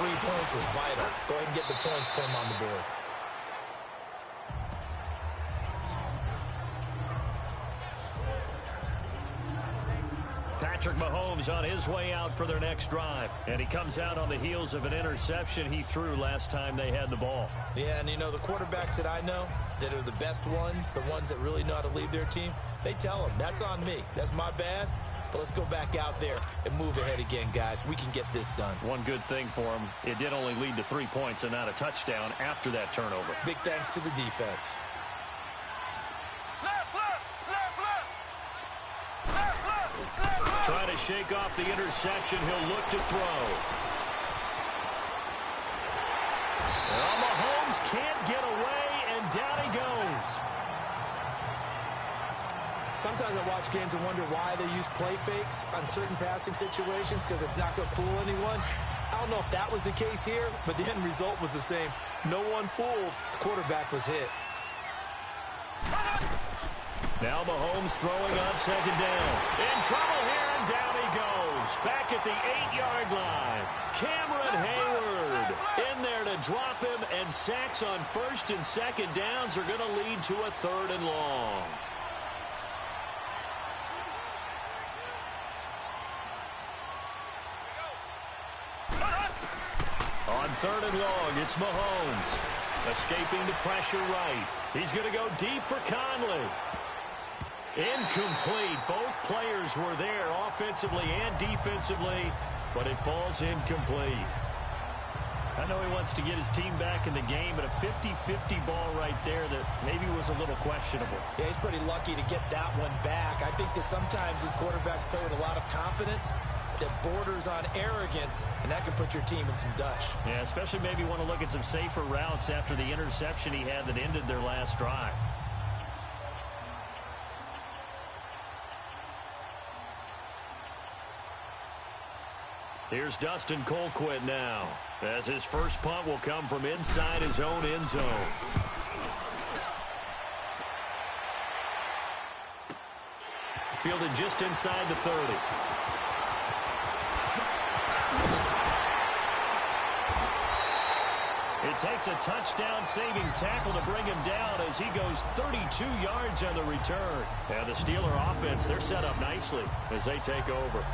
3 points was vital. Go ahead and get the points, put them on the board. Patrick Mahomes on his way out for their next drive. And he comes out on the heels of an interception he threw last time they had the ball. Yeah, and you know, the quarterbacks that I know that are the best ones, the ones that really know how to lead their team, they tell them, that's on me. That's my bad. But let's go back out there and move ahead again, guys. We can get this done. One good thing for him, it did only lead to 3 points and not a touchdown after that turnover. Big thanks to the defense. Trying to shake off the interception. He'll look to throw. Well, Mahomes can't get away, and down he goes. Sometimes I watch games and wonder why they use play fakes on certain passing situations, because it's not going to fool anyone. I don't know if that was the case here, but the end result was the same. No one fooled. The quarterback was hit. Now Mahomes throwing on second down. In trouble here, and down he goes. Back at the 8-yard line. Cameron Hayward in there to drop him, and sacks on first and second downs are going to lead to a 3rd and long. On 3rd and long, it's Mahomes. Escaping the pressure right. He's going to go deep for Conley. Incomplete. Both players were there offensively and defensively, but it falls incomplete. I know he wants to get his team back in the game, but a 50-50 ball right there that maybe was a little questionable. Yeah, he's pretty lucky to get that one back. I think that sometimes these quarterbacks play with a lot of confidence that borders on arrogance, and that can put your team in some Dutch. Yeah, especially maybe want to look at some safer routes after the interception he had that ended their last drive. Here's Dustin Colquitt now, as his first punt will come from inside his own end zone. Fielded just inside the 30. It takes a touchdown-saving tackle to bring him down as he goes 32 yards on the return. And the Steeler offense, they're set up nicely as they take over.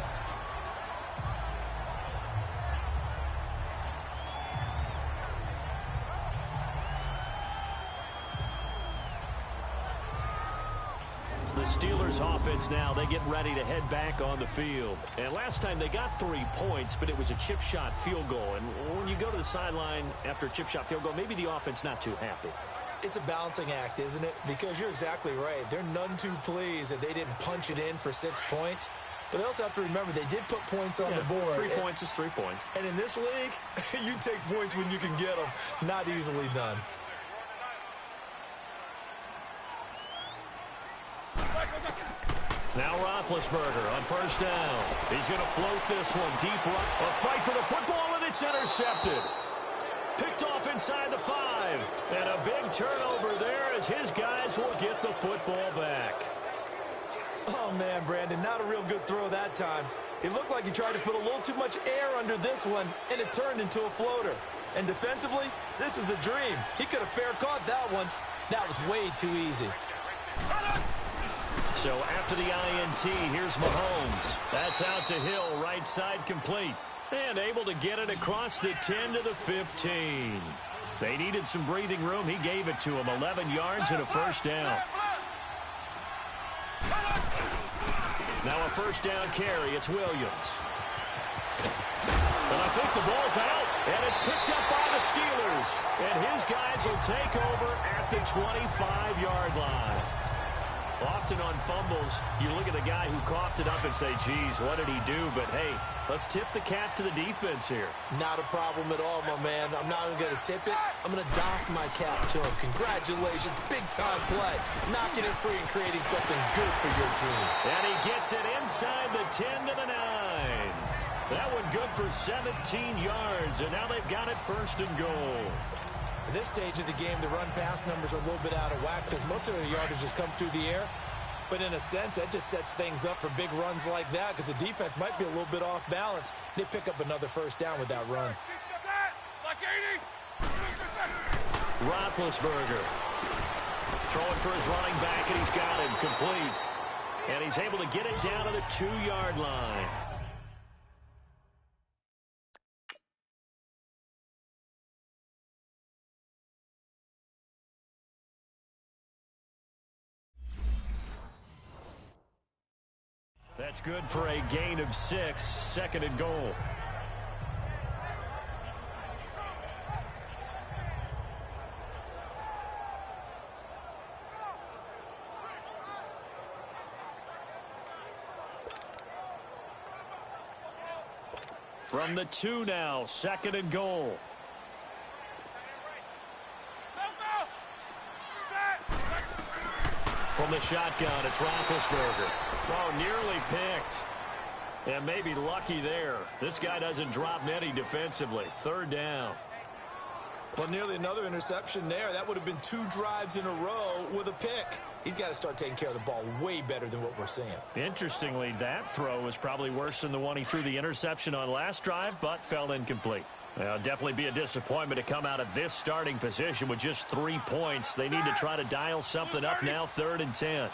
Steelers offense now, they get ready to head back on the field. And last time they got 3 points, but it was a chip shot field goal. And when you go to the sideline after a chip shot field goal, maybe the offense not too happy. It's a balancing act, isn't it? Because you're exactly right. They're none too pleased that they didn't punch it in for 6 points. But they also have to remember they did put points on the board. 3 points is 3 points. And in this league, you take points when you can get them. Not easily done. Now Roethlisberger on first down. He's going to float this one deep right. A fight for the football, and it's intercepted. Picked off inside the 5. And a big turnover there as his guys will get the football back. Oh, man, Brandon, not a real good throw that time. It looked like he tried to put a little too much air under this one, and it turned into a floater. And defensively, this is a dream. He could have fair caught that one. That was way too easy. So after the INT, here's Mahomes. That's out to Hill, right side complete. And able to get it across the 10 to the 15. They needed some breathing room. He gave it to him. 11 yards and a first down. Now a first down carry. It's Williams. And I think the ball's out. And it's picked up by the Steelers. And his guys will take over at the 25-yard line. Often on fumbles, you look at the guy who coughed it up and say, geez, what did he do? But, hey, let's tip the cap to the defense here. Not a problem at all, my man. I'm not even going to tip it. I'm going to doff my cap to him. Congratulations. Big-time play. Knocking it free and creating something good for your team. And he gets it inside the 10 to the 9. That one good for 17 yards, and now they've got it first and goal. At this stage of the game, the run-pass numbers are a little bit out of whack because most of their yardage has come through the air. But in a sense, that just sets things up for big runs like that because the defense might be a little bit off balance. They pick up another first down with that run. Roethlisberger throwing for his running back, and he's got him complete. And he's able to get it down to the 2-yard line. That's good for a gain of 6, 2nd and goal. From the 2 now, 2nd and goal. From the shotgun, it's Roethlisberger. Oh, nearly picked. And maybe lucky there. This guy doesn't drop many defensively. 3rd down. Well, nearly another interception there. That would have been 2 drives in a row with a pick. He's got to start taking care of the ball way better than what we're seeing. Interestingly, that throw was probably worse than the one he threw the interception on last drive, but fell incomplete. Well, definitely be a disappointment to come out of this starting position with just 3 points. They need to try to dial something up now, 3rd and 10.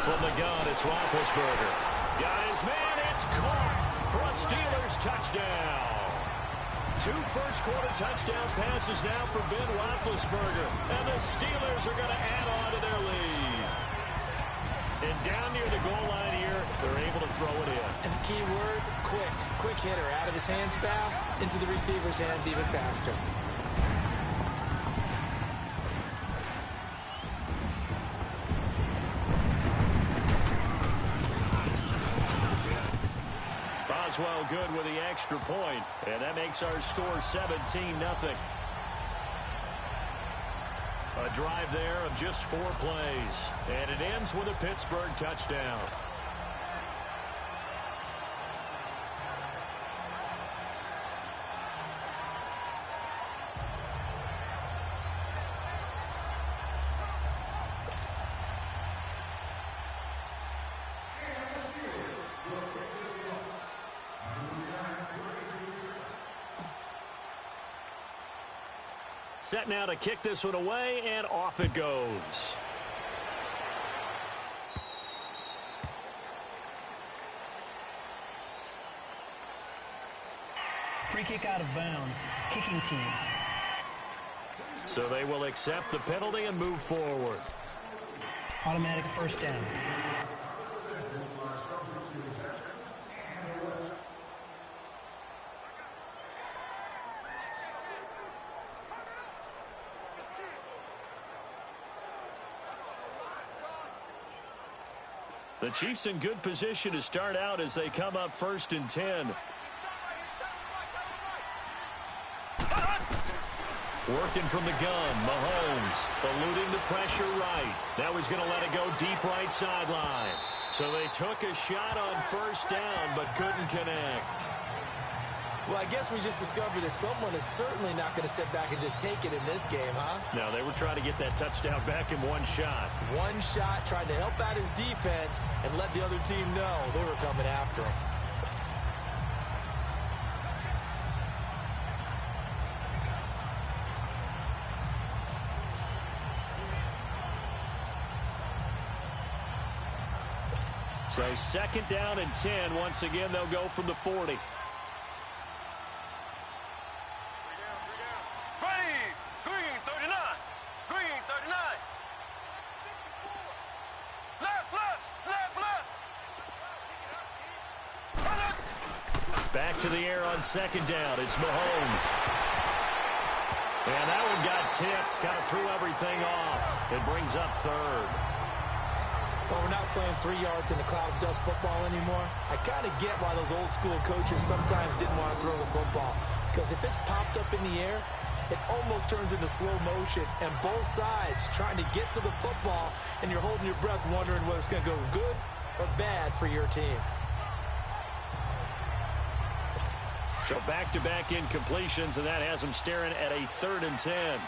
From the gun, it's Roethlisberger. Got his man, it's caught for a Steelers touchdown. 2 first-quarter touchdown passes now for Ben Roethlisberger. And the Steelers are going to add on to their lead. And down near the goal line here, they're able to throw it in. And the key word, quick. Quick hitter. Out of his hands fast, into the receiver's hands even faster. Well, good with the extra point, and that makes our score 17-0. A drive there of just 4 plays, and it ends with a Pittsburgh touchdown. Set now to kick this one away, and off it goes. Free kick out of bounds. Kicking team. So they will accept the penalty and move forward. Automatic first down. The Chiefs in good position to start out as they come up 1st and 10. Working from the gun, Mahomes eluding the pressure right. Now he's going to let it go deep right sideline. So they took a shot on 1st down but couldn't connect. Well, I guess we just discovered that someone is certainly not going to sit back and just take it in this game, huh? No, they were trying to get that touchdown back in 1 shot. 1 shot, trying to help out his defense and let the other team know they were coming after him. So 2nd down and 10. Once again, they'll go from the 40. Back to the air on 2nd down. It's Mahomes. And that one got tipped. Kind of threw everything off. It brings up 3rd. Well, we're not playing 3 yards in a cloud of dust football anymore. I kind of get why those old school coaches sometimes didn't want to throw the football. Because if it's popped up in the air, it almost turns into slow motion. And both sides trying to get to the football, and you're holding your breath wondering whether it's going to go good or bad for your team. So back-to-back incompletions, and that has them staring at a 3rd and 10.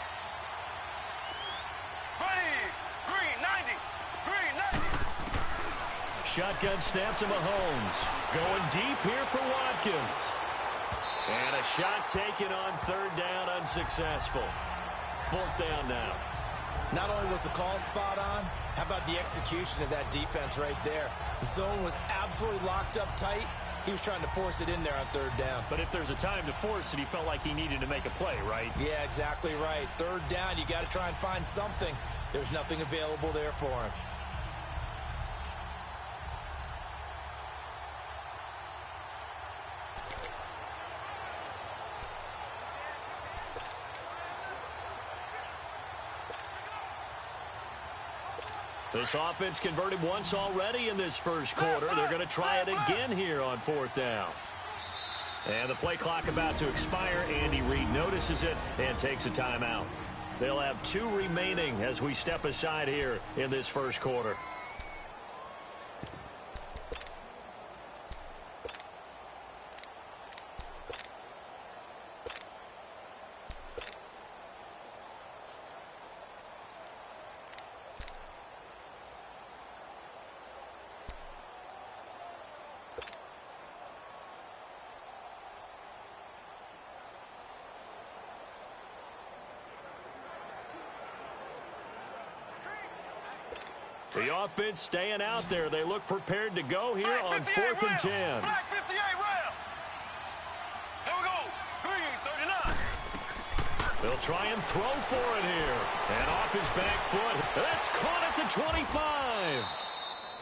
Shotgun snap to Mahomes. Going deep here for Watkins. And a shot taken on third down, unsuccessful. Fourth down now. Not only was the call spot on, how about the execution of that defense right there? The zone was absolutely locked up tight. He was trying to force it in there on third down. But if there's a time to force it, he felt like he needed to make a play, right? Yeah, exactly right. Third down, you got to try and find something. There's nothing available there for him. This offense converted once already in this first quarter. They're going to try it again here on fourth down. And the play clock about to expire. Andy Reid notices it and takes a timeout. They'll have 2 remaining as we step aside here in this first quarter. The offense staying out there. They look prepared to go here on 4th and 10. Black 58 round. Here we go. Green 39. They'll try and throw for it here. And off his back foot. That's caught at the 25.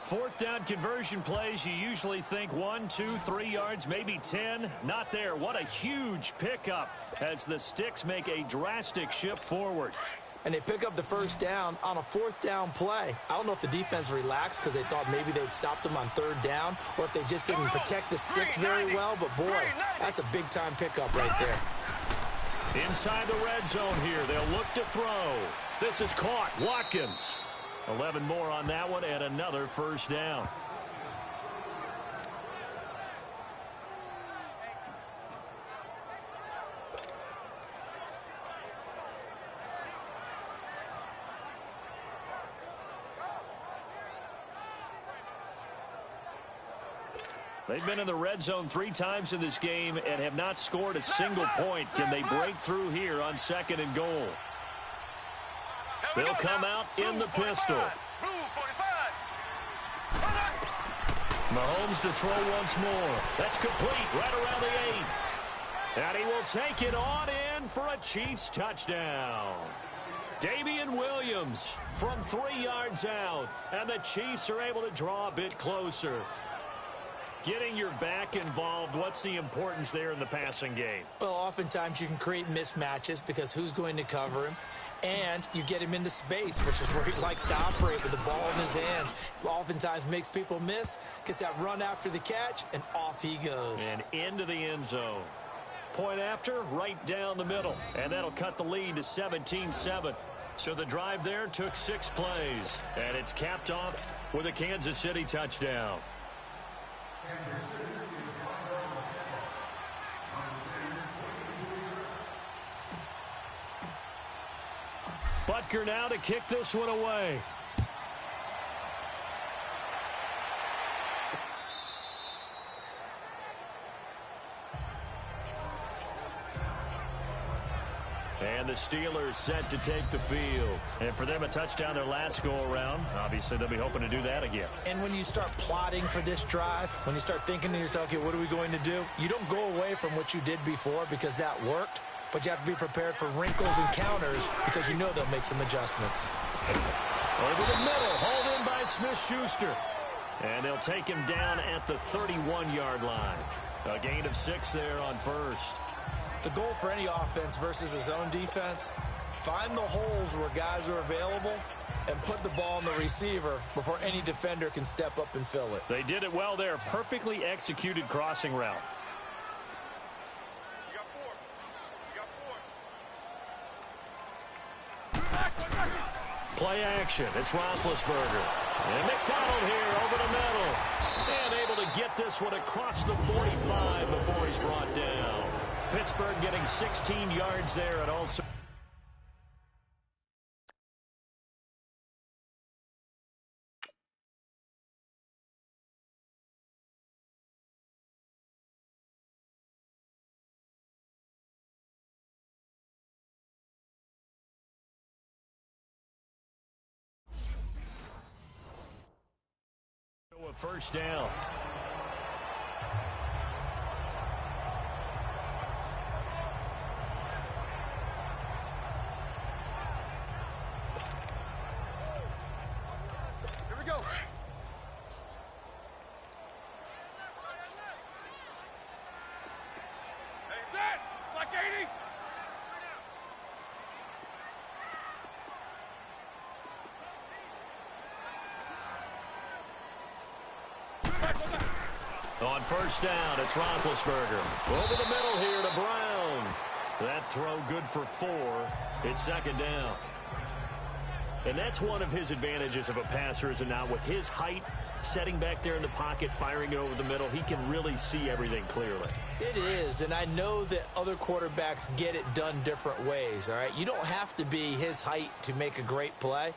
Fourth down conversion plays, you usually think 1, 2, 3 yards, maybe 10. Not there. What a huge pickup as the Sticks make a drastic shift forward. And they pick up the first down on a fourth down play. I don't know if the defense relaxed because they thought maybe they'd stopped them on third down or if they just didn't protect the Sticks very well. But, boy, that's a big-time pickup right there. Inside the red zone here. They'll look to throw. This is caught. Watkins. 11 more on that one and another first down. They've been in the red zone 3 times in this game and have not scored a single point. Can they break through here on 2nd and goal? They'll come out in the pistol. Mahomes to throw once more. That's complete right around the 8. And he will take it on in for a Chiefs touchdown. Damian Williams from 3 yards out. And the Chiefs are able to draw a bit closer. Getting your back involved, what's the importance there in the passing game? Well, oftentimes you can create mismatches because who's going to cover him? And you get him into space, which is where he likes to operate with the ball in his hands. Oftentimes makes people miss, gets that run after the catch, and off he goes. And into the end zone. Point after, right down the middle. And that'll cut the lead to 17-7. So the drive there took 6 plays. And it's capped off with a Kansas City touchdown. Butker now to kick this one away. And the Steelers set to take the field. And for them, a touchdown their last go-around. Obviously, they'll be hoping to do that again. And when you start plotting for this drive, when you start thinking to yourself, okay, what are we going to do? You don't go away from what you did before because that worked, but you have to be prepared for wrinkles and counters because you know they'll make some adjustments. Over the middle, hauled in by Smith-Schuster. And they'll take him down at the 31-yard line. A gain of 6 there on first. The goal for any offense versus his own defense, find the holes where guys are available and put the ball in the receiver before any defender can step up and fill it. They did it well there. Perfectly executed crossing route. Play action. It's Roethlisberger. And McDonald here over the middle. And able to get this one across the 45 before he's brought down. Pittsburgh getting 16 yards there and also a first down. Here we go. Hey, it's it. It's like 80. On first down, it's Roethlisberger. Over the middle here to Brown. That throw good for 4. It's second down. And that's one of his advantages of a passer, is now with his height, setting back there in the pocket, firing it over the middle, he can really see everything clearly. It is, and I know that other quarterbacks get it done different ways, all right? You don't have to be his height to make a great play.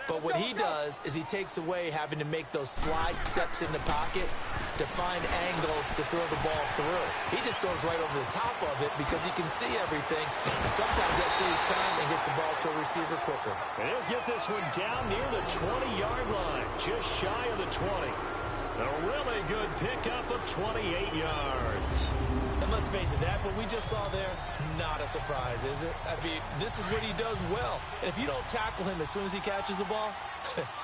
But what he does is he takes away having to make those slide steps in the pocket to find angles to throw the ball through. He just throws right over the top of it because he can see everything. And sometimes that saves time and gets the ball to a receiver quicker. And he'll get this one down near the 20-yard line, just shy of the 20. A really good pickup of 28 yards. And let's face it, that what we just saw there, not a surprise, is it? I mean, this is what he does well. And if you don't tackle him as soon as he catches the ball,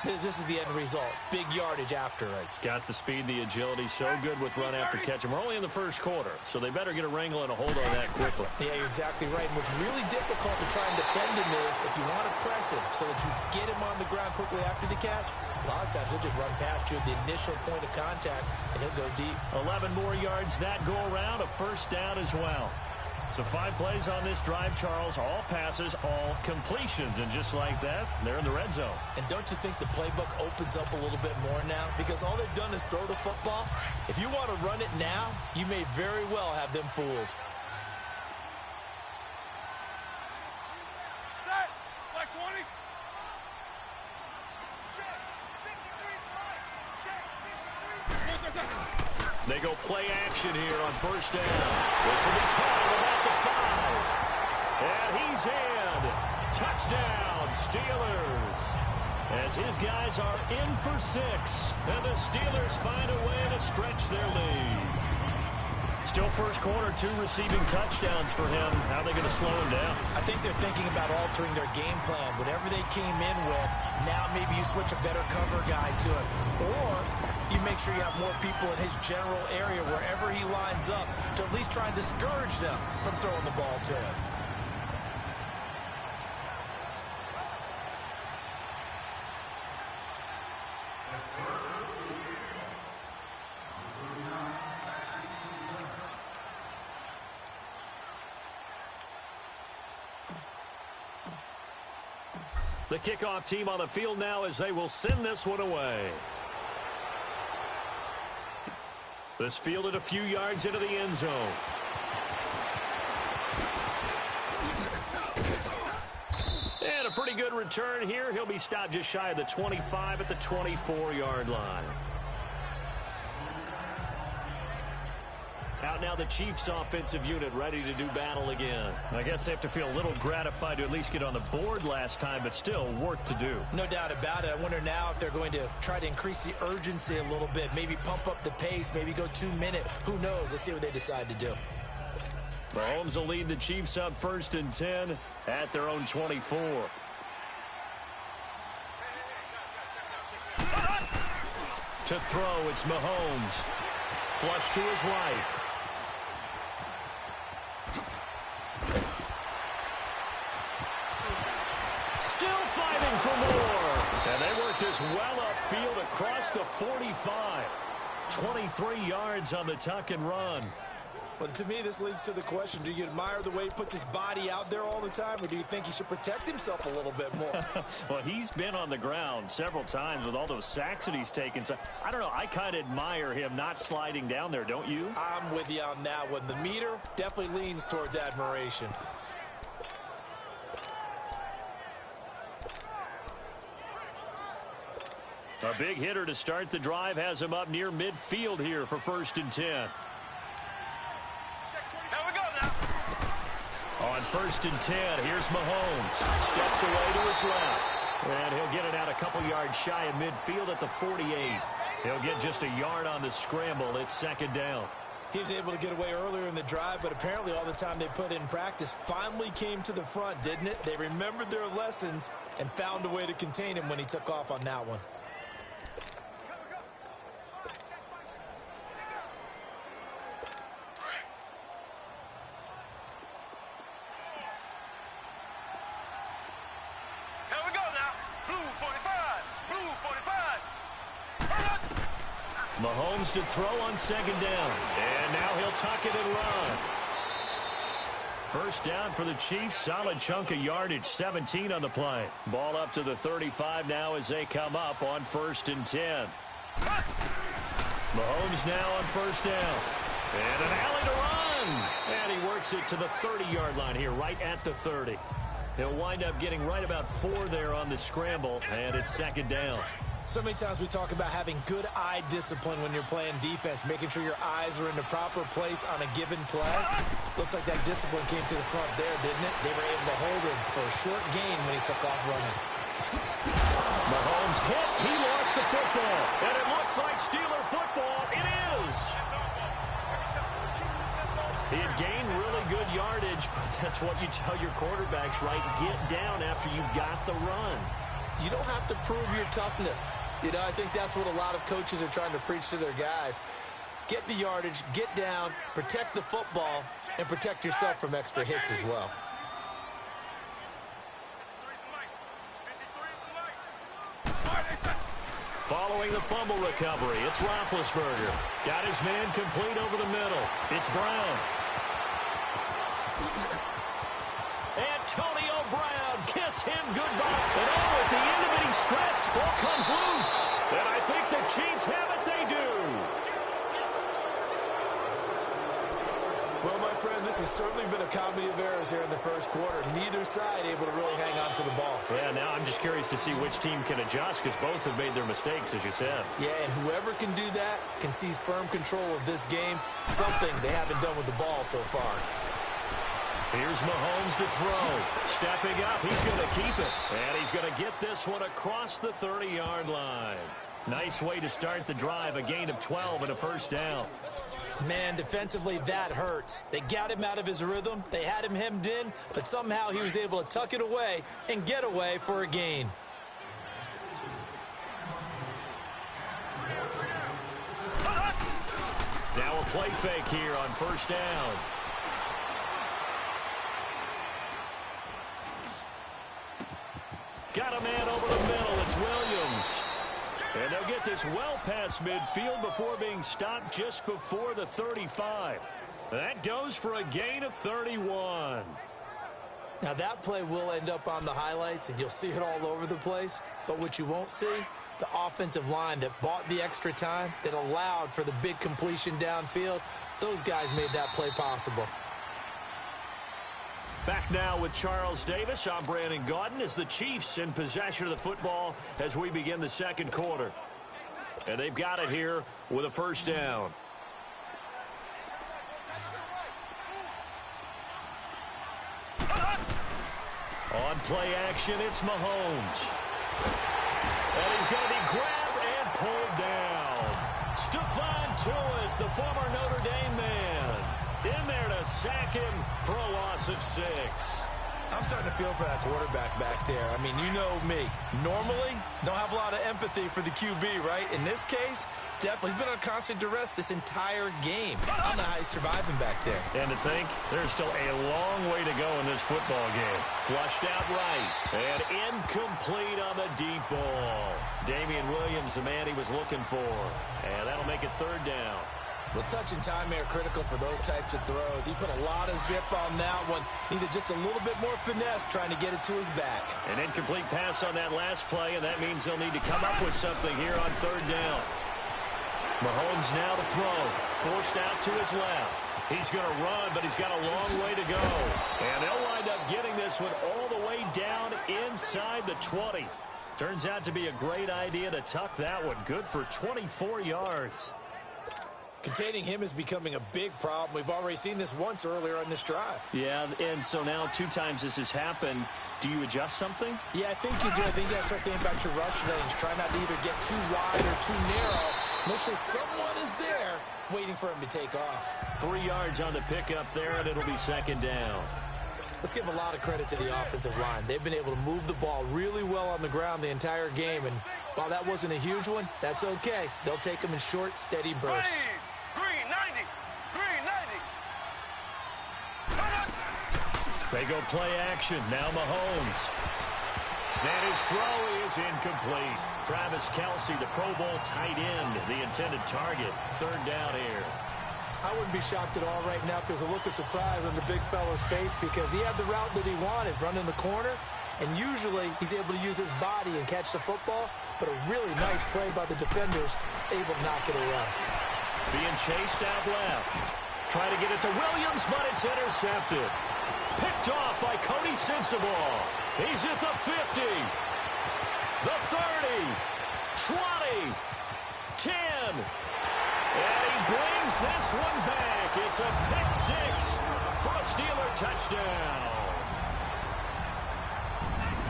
this is the end result. Big yardage after it. Got the speed, the agility, so good with run after catch. And we're only in the first quarter, so they better get a wrangle and a hold on that quickly. Yeah, you're exactly right. And what's really difficult to try and defend him is if you want to press him so that you get him on the ground quickly after the catch, a lot of times he'll just run past you at the initial point of contact, and he'll go deep. 11 more yards that go around, a first down as well. So 5 plays on this drive, Charles. All passes, all completions. And just like that, they're in the red zone. And don't you think the playbook opens up a little bit more now? Because all they've done is throw the football. If you want to run it now, you may very well have them fooled. Set. Like 20. Check. 53. Check. 53. They go play action here on first down. This will be caught about the 5. And he's in. Touchdown, Steelers. As his guys are in for 6. And the Steelers find a way to stretch their lead. Still first quarter, 2 receiving touchdowns for him. How are they going to slow him down? I think they're thinking about altering their game plan. Whatever they came in with, now maybe you switch a better cover guy to it. Or you make sure you have more people in his general area wherever he lines up to at least try and discourage them from throwing the ball to him. The kickoff team on the field now as they will send this one away. This fielded a few yards into the end zone. And a pretty good return here. He'll be stopped just shy of the 25 at the 24-yard line. Out now the Chiefs offensive unit ready to do battle again. I guess they have to feel a little gratified to at least get on the board last time, but still work to do. No doubt about it. I wonder now if they're going to try to increase the urgency a little bit, maybe pump up the pace, maybe go 2-minute. Who knows? Let's see what they decide to do. Mahomes will lead the Chiefs up 1st and 10 at their own 24. To throw, it's Mahomes. Flush to his right. Still fighting for more. And they work this well upfield across the 45. 23 yards on the tuck and run. Well, to me, this leads to the question, do you admire the way he puts his body out there all the time, or do you think he should protect himself a little bit more? Well, he's been on the ground several times with all those sacks that he's taken. So, I don't know. I kind of admire him not sliding down there, don't you? I'm with you on that one. The meter definitely leans towards admiration. A big hitter to start the drive has him up near midfield here for 1st and 10. Here we go now. On 1st and 10, here's Mahomes. Steps away to his left. And he'll get it out a couple yards shy of midfield at the 48. He'll get just a yard on the scramble. It's second down. He was able to get away earlier in the drive, but apparently all the time they put in practice finally came to the front, didn't it? They remembered their lessons and found a way to contain him when he took off on that one. Here we go now. Blue 45. Blue 45. Mahomes to throw on second down. And now he'll tuck it and run. First down for the Chiefs. Solid chunk of yardage. 17 on the play. Ball up to the 35 now as they come up on 1st and 10. Mahomes now on first down. And an alley to run. And he works it to the 30-yard line here, right at the 30. He'll wind up getting right about 4 there on the scramble, and it's second down. So many times we talk about having good eye discipline when you're playing defense, making sure your eyes are in the proper place on a given play. Looks like that discipline came to the front there, didn't it? They were able to hold him for a short gain when he took off running. Mahomes hit. He lost the football. And it looks like Steeler football. It is. He had gained really good yardage, but that's what you tell your quarterbacks, right? Get down after you got the run. You don't have to prove your toughness. You know, I think that's what a lot of coaches are trying to preach to their guys. Get the yardage, get down, protect the football, and protect yourself from extra hits as well. Following the fumble recovery, it's Roethlisberger. Got his man complete over the middle. It's Brown. Antonio Brown, kiss him goodbye. And oh, at the end of it, he's stripped. Ball comes loose. And I think the Chiefs have it. They do. Well, my friend, this has certainly been a comedy of errors here in the first quarter. Neither side able to really hang on to the ball. Yeah, now I'm just curious to see which team can adjust because both have made their mistakes, as you said. Yeah, and whoever can do that can seize firm control of this game, something they haven't done with the ball so far. Here's Mahomes to throw. Stepping up, he's going to keep it. And he's going to get this one across the 30-yard line. Nice way to start the drive, a gain of 12 and a first down. Man, defensively, that hurts. They got him out of his rhythm. They had him hemmed in, but somehow he was able to tuck it away and get away for a gain. Now a play fake here on first down. Got a man over the middle. It's Williams. And they'll get this well past midfield before being stopped just before the 35. That goes for a gain of 31. Now, that play will end up on the highlights, and you'll see it all over the place. But what you won't see, the offensive line that bought the extra time, that allowed for the big completion downfield, those guys made that play possible. Back now with Charles Davis. I'm Brandon Gaudin as the Chiefs in possession of the football as we begin the second quarter. And they've got it here with a first down. On play action, it's Mahomes. And he's going to be grabbed and pulled down. Stephon Tuitt, the former Notre Dame man, in there to sack him for a loss of 6. I'm starting to feel for that quarterback back there. I mean, you know me. Normally, don't have a lot of empathy for the QB, right? In this case, definitely. He's been on constant duress this entire game. I don't know how he's surviving back there. And to think, there's still a long way to go in this football game. Flushed out right. And incomplete on the deep ball. Damian Williams, the man he was looking for. And that'll make it third down. Well, touch and time are critical for those types of throws. He put a lot of zip on that one. Needed just a little bit more finesse trying to get it to his back. An incomplete pass on that last play, and that means they'll need to come up with something here on third down. Mahomes now to throw. Forced out to his left. He's going to run, but he's got a long way to go. And they'll wind up getting this one all the way down inside the 20. Turns out to be a great idea to tuck that one. Good for 24 yards. Containing him is becoming a big problem. We've already seen this once earlier on this drive. Yeah, and so now 2 times this has happened. Do you adjust something? Yeah, I think you do. I think you got to start thinking about your rush lanes. Try not to either get too wide or too narrow. Make sure someone is there waiting for him to take off. 3 yards on the pickup there, and it'll be second down. Let's give a lot of credit to the offensive line. They've been able to move the ball really well on the ground the entire game, and while that wasn't a huge one, that's okay. They'll take them in short, steady bursts. Green 90. Green 90. They go play action. Now Mahomes. And his throw is incomplete. Travis Kelce, the Pro Bowl tight end, the intended target. 3rd down here. I wouldn't be shocked at all right now because a look of surprise on the big fella's face because he had the route that he wanted, running the corner, and usually he's able to use his body and catch the football, but a really nice play by the defenders, able to knock it away. Being chased out left. Trying to get it to Williams, but it's intercepted. Picked off by Cody Sensabaugh. He's at the 50, the 30, 20, 10. And he brings this one back. It's a pick 6 for a Steeler touchdown.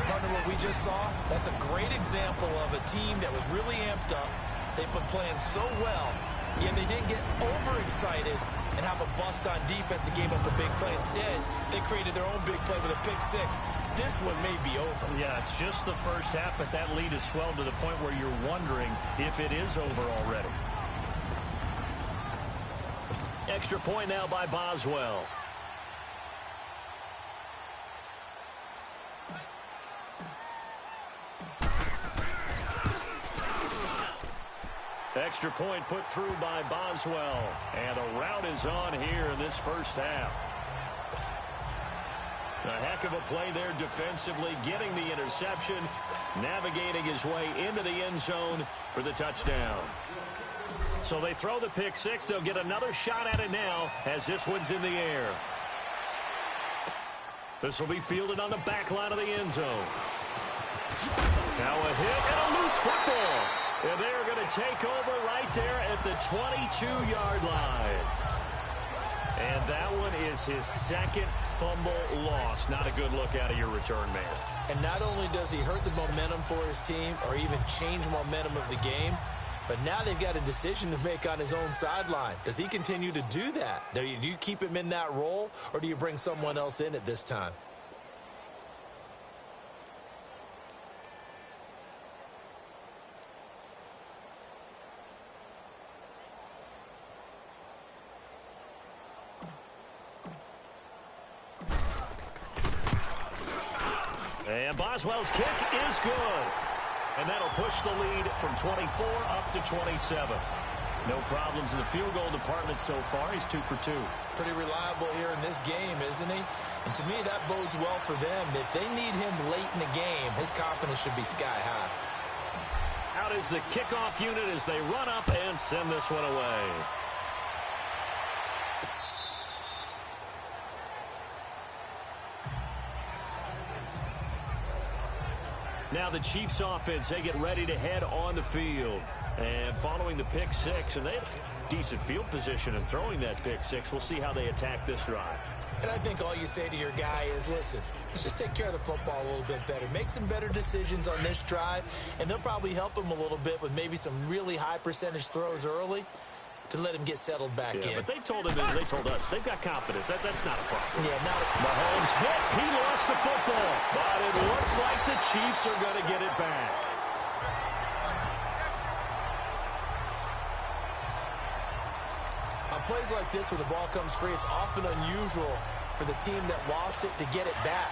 Partner, what we just saw, that's a great example of a team that was really amped up. They've been playing so well, yet they didn't get overexcited and have a bust on defense and gave up a big play. Instead, they created their own big play with a pick 6. This one may be over. Yeah, it's just the first half, but that lead has swelled to the point where you're wondering if it is over already. Extra point now by Boswell. Extra point put through by Boswell. And a rout is on here in this first half. A heck of a play there defensively, getting the interception, navigating his way into the end zone for the touchdown. So they throw the pick 6. They'll get another shot at it now as this one's in the air. This will be fielded on the back line of the end zone. Now a hit and a loose football. And they're going to take over right there at the 22-yard line. And that one is his 2nd fumble loss. Not a good look out of your return man. And not only does he hurt the momentum for his team or even change momentum of the game, but now they've got a decision to make on his own sideline. Does he continue to do that? Do you keep him in that role, or do you bring someone else in at this time? And Boswell's kick is good. And that'll push the lead from 24 up to 27. No problems in the field goal department so far. He's 2 for 2. Pretty reliable here in this game, isn't he? And to me, that bodes well for them. If they need him late in the game, his confidence should be sky high. Out is the kickoff unit as they run up and send this one away. Now the Chiefs offense, they get ready to head on the field. And following the pick 6, and they have decent field position in throwing that pick 6. We'll see how they attack this drive. And I think all you say to your guy is, listen, let's just take care of the football a little bit better. Make some better decisions on this drive, and they'll probably help him a little bit with maybe some really high percentage throws early to let him get settled back in. But they told him, they told us, they've got confidence. That's not a problem. Yeah, not a problem. Mahomes hit. He lost the football. But it looks like the Chiefs are going to get it back. On plays like this where the ball comes free, it's often unusual for the team that lost it to get it back.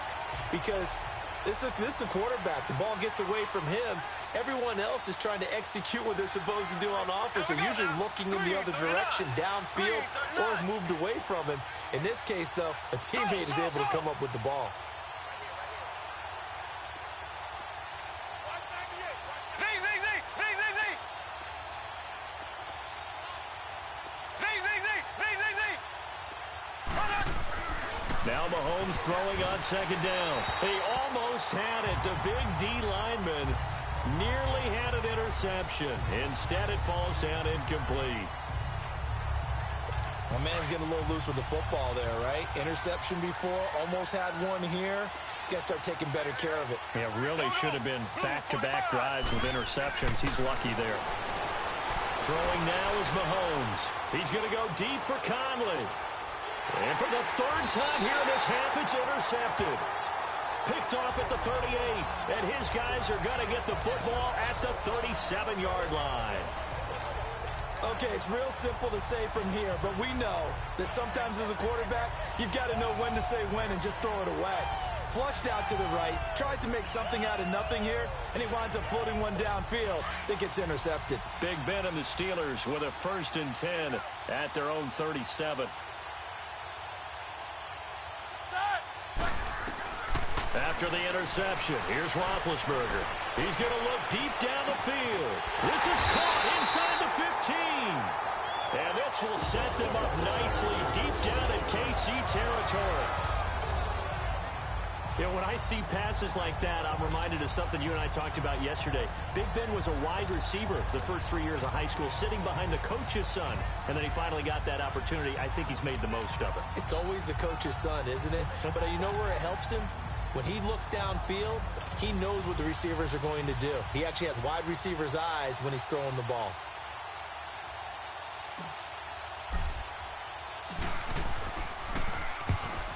Because this is the quarterback. The ball gets away from him. Everyone else is trying to execute what they're supposed to do on offense. They're usually looking in the other direction, downfield, or have moved away from him. In this case, though, a teammate is able to come up with the ball. Now Mahomes throwing on 2nd down. He almost had it. The big D lineman nearly had an interception. Instead, it falls down incomplete. My man's getting a little loose with the football there, right? Interception before, almost had one here. He's got to start taking better care of it. Yeah, really should have been back-to-back drives with interceptions. He's lucky there. Throwing now is Mahomes. He's going to go deep for Conley. And for the third time here in this half, it's intercepted. Picked off at the 38, and his guys are going to get the football at the 37-yard line. Okay, it's real simple to say from here, but we know that sometimes as a quarterback, you've got to know when to say when and just throw it away. Flushed out to the right, tries to make something out of nothing here, and he winds up floating one downfield that gets intercepted. Big Ben and the Steelers with a 1st and 10 at their own 37. After the interception, here's Roethlisberger. He's going to look deep down the field. This is caught inside the 15. And this will set them up nicely deep down in KC territory. You know, when I see passes like that, I'm reminded of something you and I talked about yesterday. Big Ben was a wide receiver the first 3 years of high school, sitting behind the coach's son. And then he finally got that opportunity. I think he's made the most of it. It's always the coach's son, isn't it? But you know where it helps him? When he looks downfield, he knows what the receivers are going to do. He actually has wide receivers' eyes when he's throwing the ball.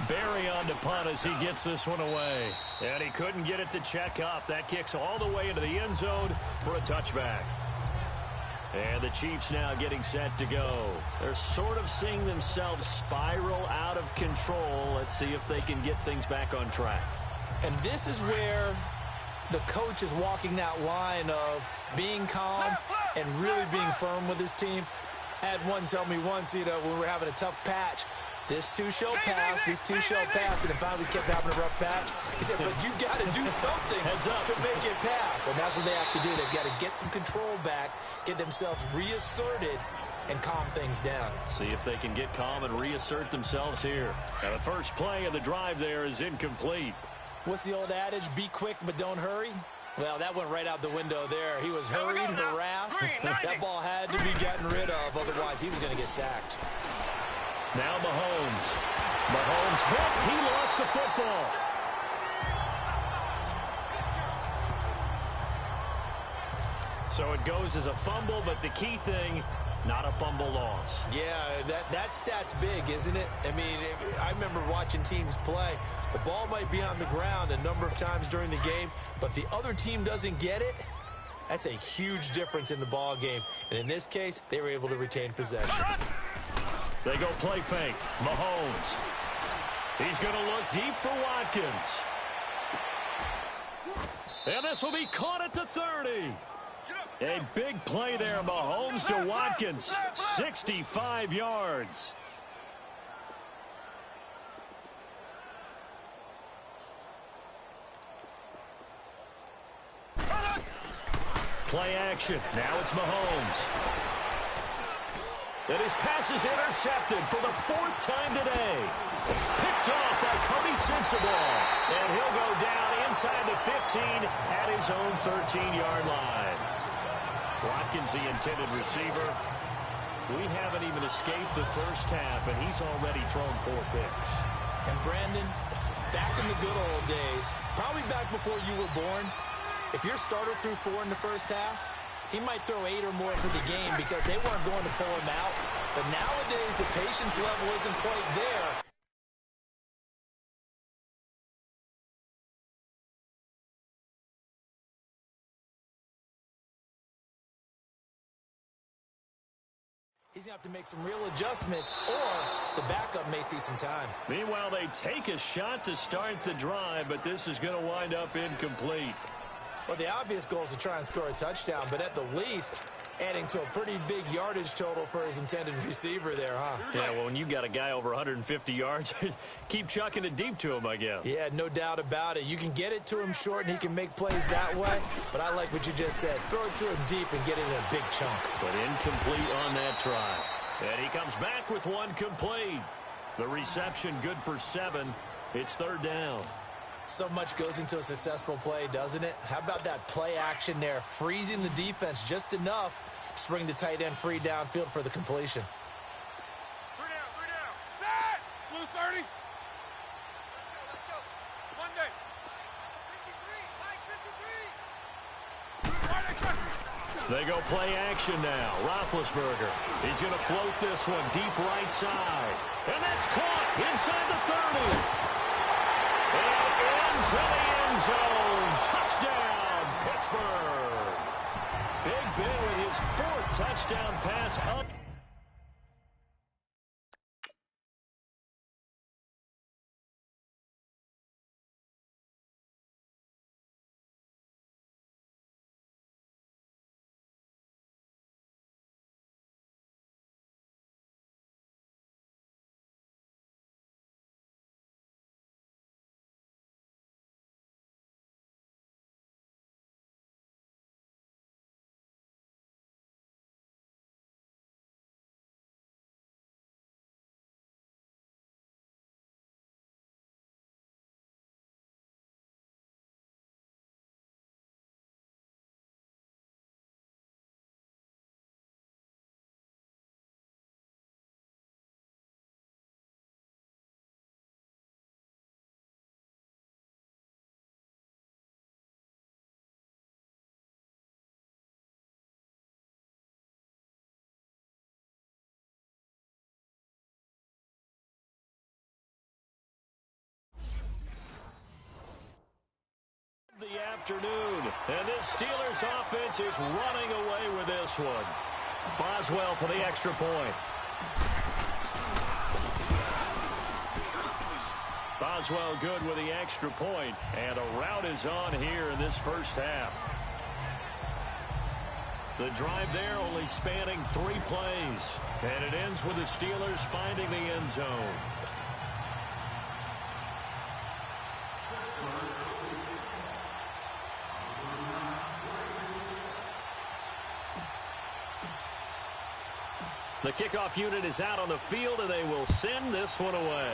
Barry on to punt as he gets this one away. And he couldn't get it to check up. That kicks all the way into the end zone for a touchback. And the Chiefs now getting set to go. They're sort of seeing themselves spiral out of control. Let's see if they can get things back on track. And this is where the coach is walking that line of being calm and really being firm with his team. I had one tell me once, you know, when we were having a tough patch, this too shall pass, this too shall pass, and it finally kept having a rough patch. He said, but you got to do something to make it pass, and that's what they have to do. They've got to get some control back, get themselves reasserted, and calm things down. See if they can get calm and reassert themselves here. Now, the first play of the drive there is incomplete. What's the old adage, be quick but don't hurry? Well, that went right out the window there. He was hurried, harassed. That ball had to be gotten rid of, otherwise he was going to get sacked. Now Mahomes. Mahomes hit. He lost the football. So it goes as a fumble, but the key thing, not a fumble loss. Yeah, that stat's big, isn't it? I mean, I remember watching teams play. The ball might be on the ground a number of times during the game, but if the other team doesn't get it, that's a huge difference in the ball game. And in this case, they were able to retain possession. They go play fake. Mahomes. He's going to look deep for Watkins. And this will be caught at the 30. A big play there, Mahomes to Watkins. 65 yards. Play action. Now it's Mahomes. And his pass is intercepted for the 4th time today. Picked off by Cody Sensabaugh. And he'll go down inside the 15 at his own 13-yard line. Watkins, the intended receiver. We haven't even escaped the first half, and he's already thrown 4 picks. And Brandon, back in the good old days, probably back before you were born, if your starter threw 4 in the first half, he might throw 8 or more for the game because they weren't going to pull him out. But nowadays, the patience level isn't quite there. He's going to have to make some real adjustments, or the backup may see some time. Meanwhile, they take a shot to start the drive, but this is going to wind up incomplete. Well, the obvious goal is to try and score a touchdown, but at the least, adding to a pretty big yardage total for his intended receiver there, huh? Yeah, well, when you got a guy over 150 yards, keep chucking it deep to him, I guess. Yeah, no doubt about it. You can get it to him short, and he can make plays that way, but I like what you just said. Throw it to him deep and get it in a big chunk. But incomplete on that try. And he comes back with one complete. The reception good for 7. It's 3rd down. So much goes into a successful play, doesn't it? How about that play action there, freezing the defense just enough to bring the tight end free downfield for the completion. They go play action now. Roethlisberger. He's going to float this one deep right side. And that's caught inside the 30. And into the end zone. Touchdown, Pittsburgh. Big Ben with his 4th touchdown pass up. The afternoon, and this Steelers offense is running away with this one. Boswell for the extra point. Boswell good with the extra point, and a rout is on here in this first half. The drive there only spanning 3 plays, and it ends with the Steelers finding the end zone. The kickoff unit is out on the field, and they will send this one away.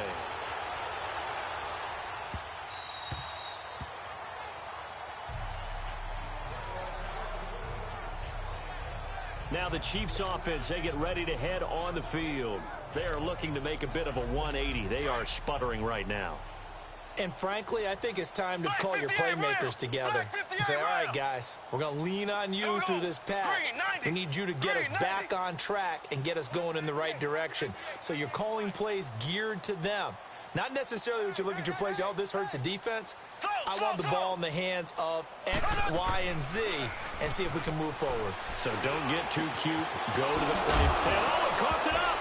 Now the Chiefs offense, they get ready to head on the field. They are looking to make a bit of a 180. They are sputtering right now. And frankly, I think it's time to call your playmakers together and say, all right, guys, we're going to lean on you through this patch. We need you to get us back on track and get us going in the right direction. So you're calling plays geared to them. Not necessarily what you look at your plays, oh, this hurts the defense. I want the ball in the hands of X, Y, and Z and see if we can move forward. So don't get too cute. Go to the play. And oh, it coughed it up.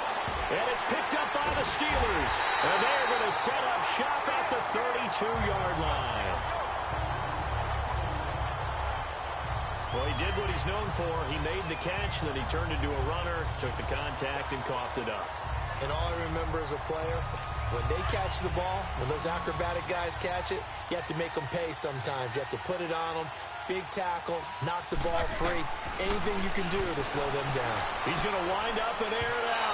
And it's picked up by the Steelers. And they're going to set up shop at the 32-yard line. Well, he did what he's known for. He made the catch, then he turned into a runner, took the contact, and coughed it up. And all I remember as a player, when they catch the ball, when those acrobatic guys catch it, you have to make them pay sometimes. You have to put it on them. Big tackle, knock the ball free. Anything you can do to slow them down. He's going to wind up and air it out.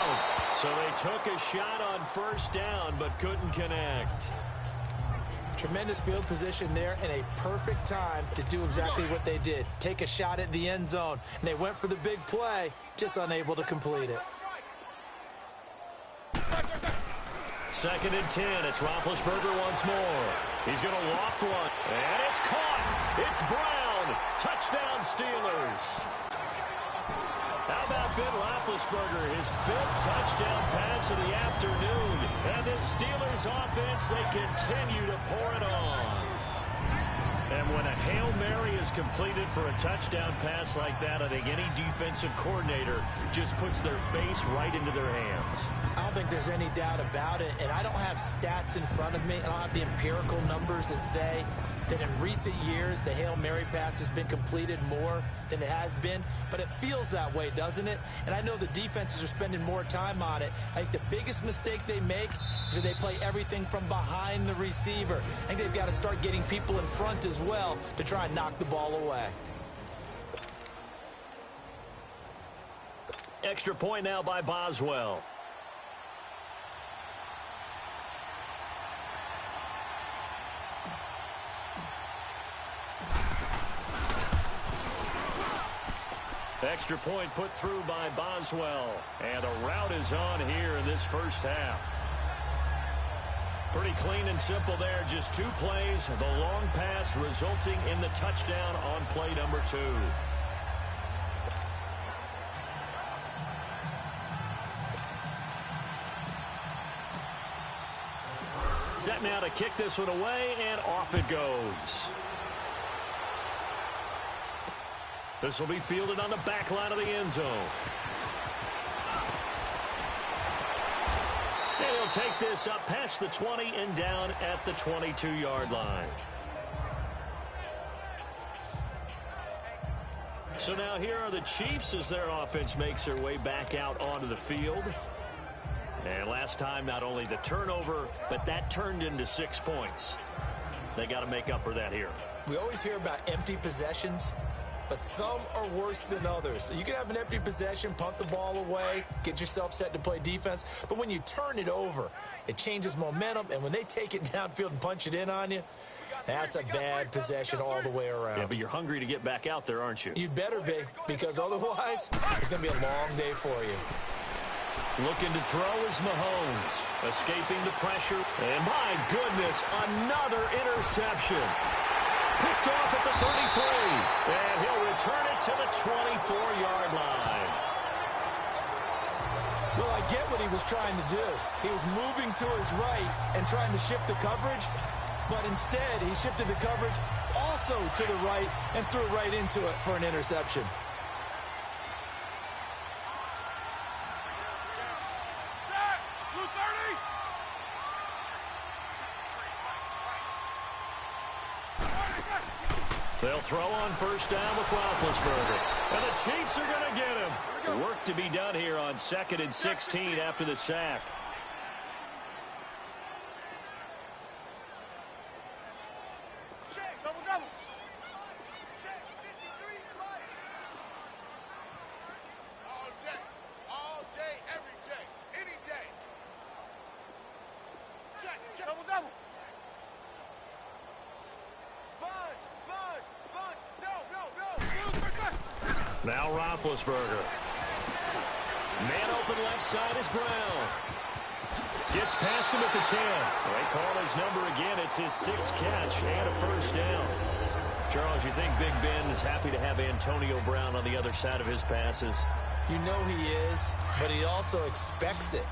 So they took a shot on first down, but couldn't connect. Tremendous field position there and a perfect time to do exactly what they did. Take a shot at the end zone. And they went for the big play, just unable to complete it. 2nd and 10. It's Roethlisberger once more. He's going to loft one. And it's caught. It's Brown. Touchdown, Steelers. How about Ben Roethlisberger, his 5th touchdown pass of the afternoon. And this Steelers offense, they continue to pour it on. And when a Hail Mary is completed for a touchdown pass like that, I think any defensive coordinator just puts their face right into their hands. I don't think there's any doubt about it, and I don't have stats in front of me. I don't have the empirical numbers that say that in recent years the Hail Mary pass has been completed more than it has been, but it feels that way, doesn't it? And I know the defenses are spending more time on it. I think the biggest mistake they make is that they play everything from behind the receiver. I think they've got to start getting people in front as well to try and knock the ball away. Extra point now by Boswell. Extra point put through by Boswell. And a rout is on here in this first half. Pretty clean and simple there. Just 2 plays. The long pass resulting in the touchdown on play number 2. kick this one away, and off it goes. This will be fielded on the back line of the end zone. And he'll take this up past the 20 and down at the 22-yard line. So now here are the Chiefs as their offense makes their way back out onto the field. And last time, not only the turnover, but that turned into 6 points. They got to make up for that here. We always hear about empty possessions, but some are worse than others. So you can have an empty possession, punt the ball away, get yourself set to play defense. But when you turn it over, it changes momentum. And when they take it downfield and punch it in on you, that's a bad possession all the way around. Yeah, but you're hungry to get back out there, aren't you? You'd better be, because otherwise, it's going to be a long day for you. Looking to throw is Mahomes. Escaping the pressure. And my goodness, another interception. Picked off at the 33. And he'll return it to the 24-yard line. Well, I get what he was trying to do. He was moving to his right and trying to shift the coverage. But instead, he shifted the coverage also to the right and threw right into it for an interception. They'll throw on first down with Roethlisberger. And the Chiefs are going to get him. Work to be done here on 2nd and 16 after the sack. Now Roethlisberger. Man open left side is Brown. Gets past him at the 10. They call his number again. It's his 6th catch and a first down. Charles, you think Big Ben is happy to have Antonio Brown on the other side of his passes? You know he is, but he also expects it.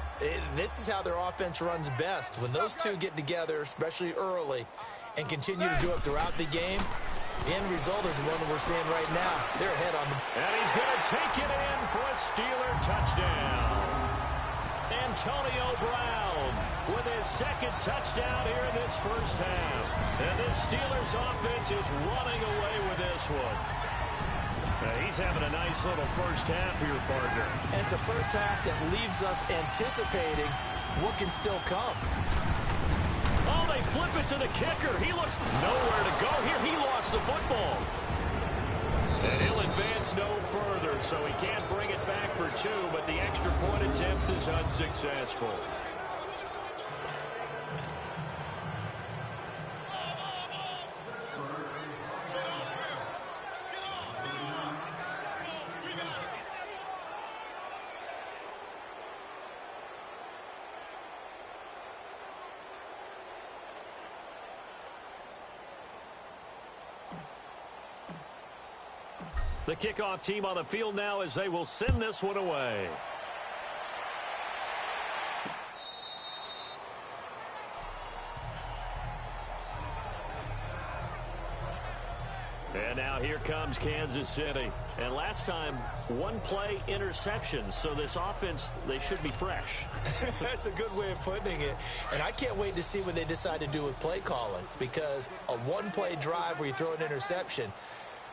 This is how their offense runs best. When those two get together, especially early, and continue to do it throughout the game, the end result is the one that we're seeing right now. They're ahead on them. And he's going to take it in for a Steeler touchdown. Antonio Brown with his 2nd touchdown here in this first half. And this Steelers offense is running away with this one. He's having a nice little first half here, partner. And it's a first half that leaves us anticipating what can still come. Oh, they flip it to the kicker. He looks nowhere to go here. He lost the football. And he'll advance no further, so he can't bring it back for 2, but the extra point attempt is unsuccessful. The kickoff team on the field now as they will send this one away. And now here comes Kansas City. And last time, 1-play interception. So this offense, they should be fresh. That's a good way of putting it. And I can't wait to see what they decide to do with play calling. Because a 1-play drive where you throw an interception,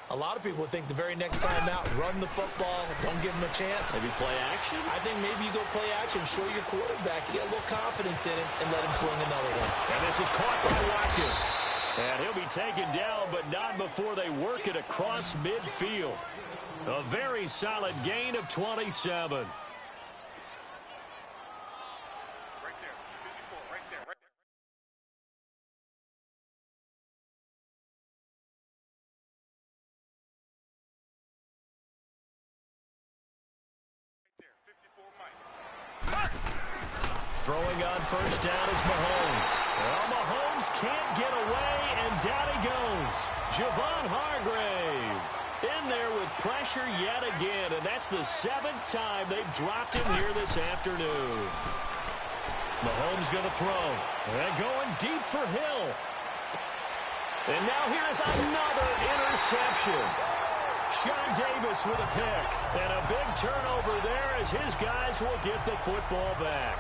a lot of people would think the very next time out, run the football, don't give him a chance. Maybe play action? I think maybe you go play action, show your quarterback, you get a little confidence in him, and let him fling another one. And this is caught by Watkins. And he'll be taken down, but not before they work it across midfield. A very solid gain of 27. Throwing on first down is Mahomes. Well, Mahomes can't get away, and down he goes. Javon Hargrave in there with pressure yet again, and that's the 7th time they've dropped him here this afternoon. Mahomes going to throw. And going deep for Hill. And now here is another interception. Sean Davis with a pick. And a big turnover there as his guys will get the football back.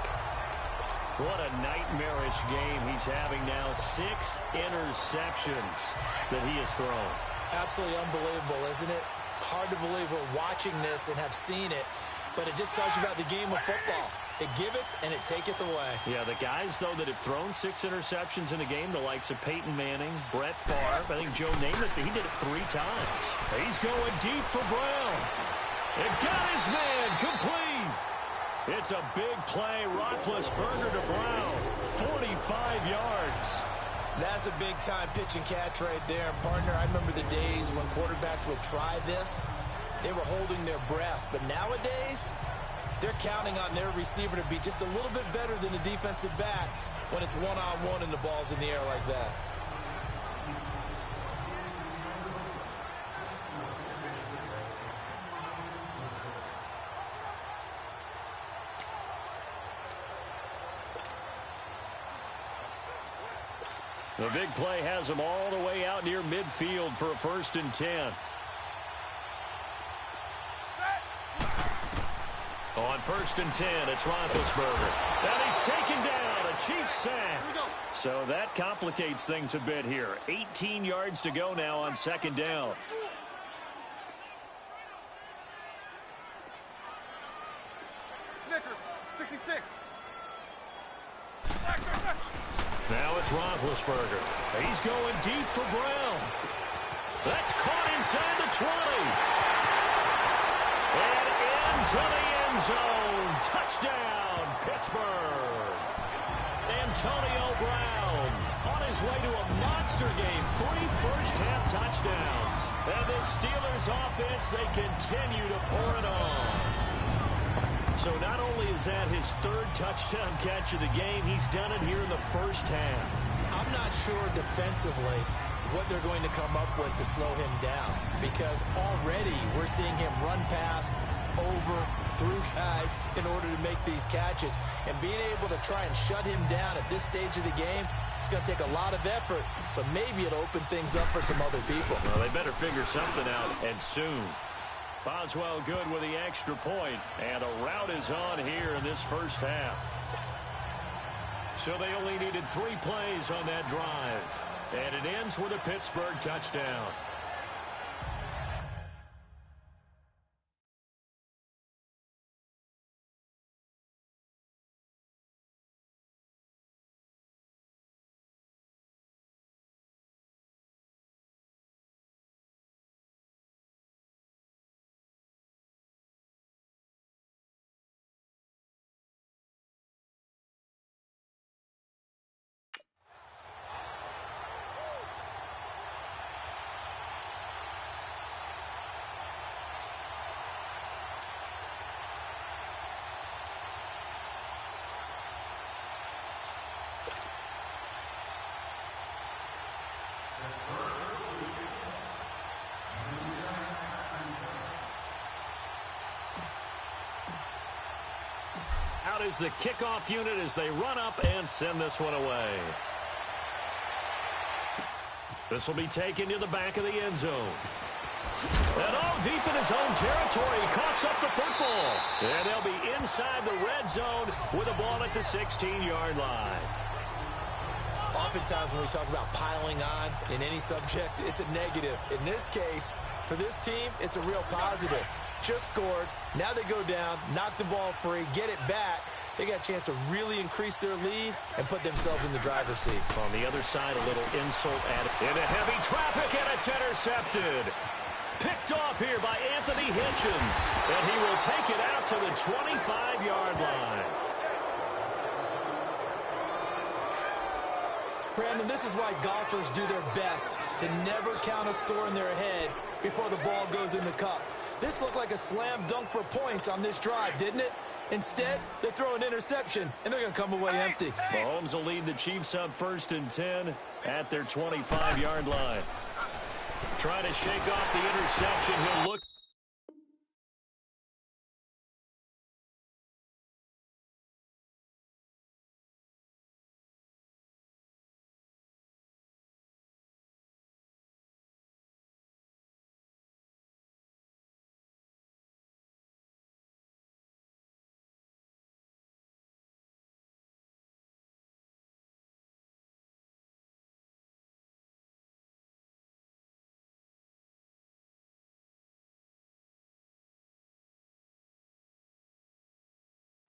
What a nightmarish game he's having now. 6 interceptions that he has thrown. Absolutely unbelievable, isn't it? Hard to believe we're watching this and have seen it, but it just tells you about the game of football. It giveth and it taketh away. Yeah, the guys, though, that have thrown 6 interceptions in a game, the likes of Peyton Manning, Brett Favre, I think Joe Namath, he did it 3 times. He's going deep for Brown. And got his man complete. It's a big play. Roethlisberger to Brown. 45 yards. That's a big-time pitch and catch right there. And, partner, I remember the days when quarterbacks would try this. They were holding their breath. But nowadays, they're counting on their receiver to be just a little bit better than the defensive back when it's one-on-one and the ball's in the air like that. The big play has him all the way out near midfield for a 1st and 10. On 1st and 10, it's Roethlisberger. And he's taken down. A Chiefs sack. So that complicates things a bit here. 18 yards to go now on 2nd down. Snickers, 66. Now it's Roethlisberger. He's going deep for Brown. That's caught inside the 20. And into the end zone. Touchdown, Pittsburgh. Antonio Brown on his way to a monster game. 3 first-half touchdowns. And the Steelers offense, they continue to pour it on. So not only is that his 3rd touchdown catch of the game, he's done it here in the first half. I'm not sure defensively what they're going to come up with to slow him down, because already we're seeing him run past, over, through guys in order to make these catches. And being able to try and shut him down at this stage of the game, it's going to take a lot of effort. So maybe it'll open things up for some other people. Well, they better figure something out, and soon. Boswell good with the extra point, and a rout is on here in this first half. So they only needed 3 plays on that drive, and it ends with a Pittsburgh touchdown. Out is the kickoff unit as they run up and send this one away. This will be taken to the back of the end zone. And all deep in his own territory, he coughs up the football. And they'll be inside the red zone with a ball at the 16-yard line. Oftentimes when we talk about piling on in any subject, it's a negative. In this case, for this team, it's a real positive. Just scored. Now they go down, knock the ball free, get it back. They got a chance to really increase their lead and put themselves in the driver's seat. On the other side, a little insult added. Into heavy traffic, and it's intercepted. Picked off here by Anthony Hitchens. And he will take it out to the 25-yard line. Brandon, this is why golfers do their best to never count a score in their head before the ball goes in the cup. This looked like a slam dunk for points on this drive, didn't it? Instead, they throw an interception, and they're going to come away empty. Mahomes will lead the Chiefs up 1st and 10 at their 25-yard line. Trying to shake off the interception. He'll look.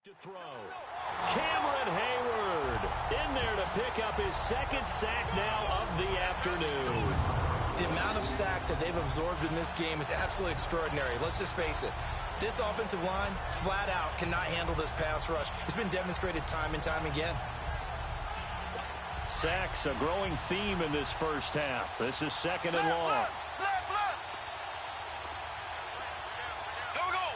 To throw. Cameron Hayward in there to pick up his second sack now of the afternoon. The amount of sacks that they've absorbed in this game is absolutely extraordinary. Let's just face it. This offensive line, flat out, cannot handle this pass rush. It's been demonstrated time and time again. Sacks, a growing theme in this first half. This is second and long. Left. Here we go.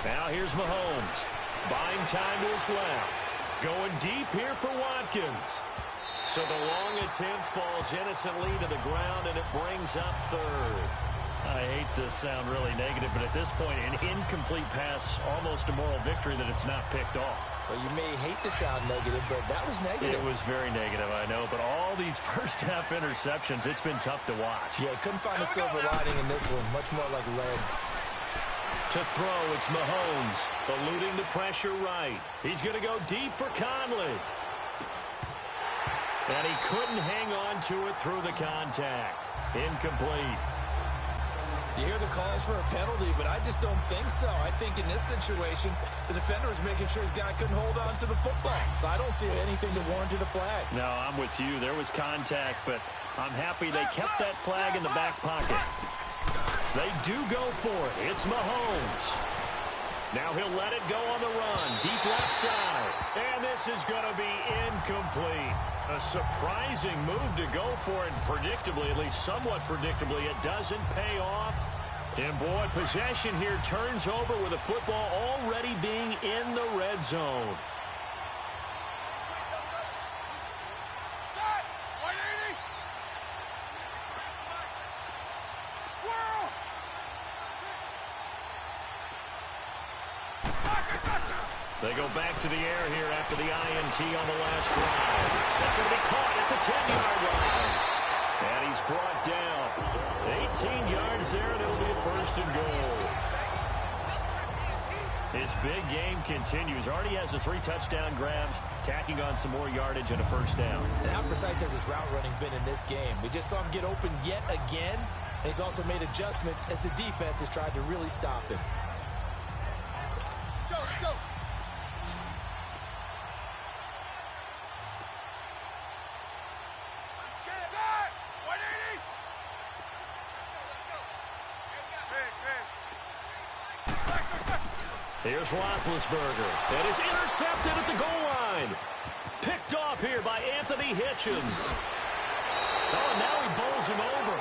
Now here's Mahomes. Buying time to his left. Going deep here for Watkins. So the long attempt falls innocently to the ground, and it brings up third. I hate to sound really negative, but at this point, an incomplete pass, almost a moral victory that it's not picked off. Well, you may hate to sound negative, but that was negative. It was very negative, I know, but all these first-half interceptions, it's been tough to watch. Yeah, couldn't find a silver lining in this one. Much more like lead. To throw, it's Mahomes, eluding the pressure right. He's going to go deep for Conley. And he couldn't hang on to it through the contact. Incomplete. You hear the calls for a penalty, but I just don't think so. I think in this situation, the defender was making sure his guy couldn't hold on to the football. So I don't see anything to warrant a flag. No, I'm with you. There was contact, but I'm happy they kept that flag in the back pocket. They do go for it. It's Mahomes. Now he'll let it go on the run. Deep left side. And this is going to be incomplete. A surprising move to go for it. Predictably, at least somewhat predictably, it doesn't pay off. And boy, possession here turns over with the football already being in the red zone. They go back to the air here after the INT on the last drive. That's going to be caught at the 10-yard line. And he's brought down. 18 yards there, and it'll be a first and goal. His big game continues. Already has the 3 touchdown grabs, tacking on some more yardage and a first down. And how precise has his route running been in this game? We just saw him get open yet again, and he's also made adjustments as the defense has tried to really stop him. Let's go. Here's Roethlisberger. And it's intercepted at the goal line. Picked off here by Anthony Hitchens. Oh, and now he bowls him over.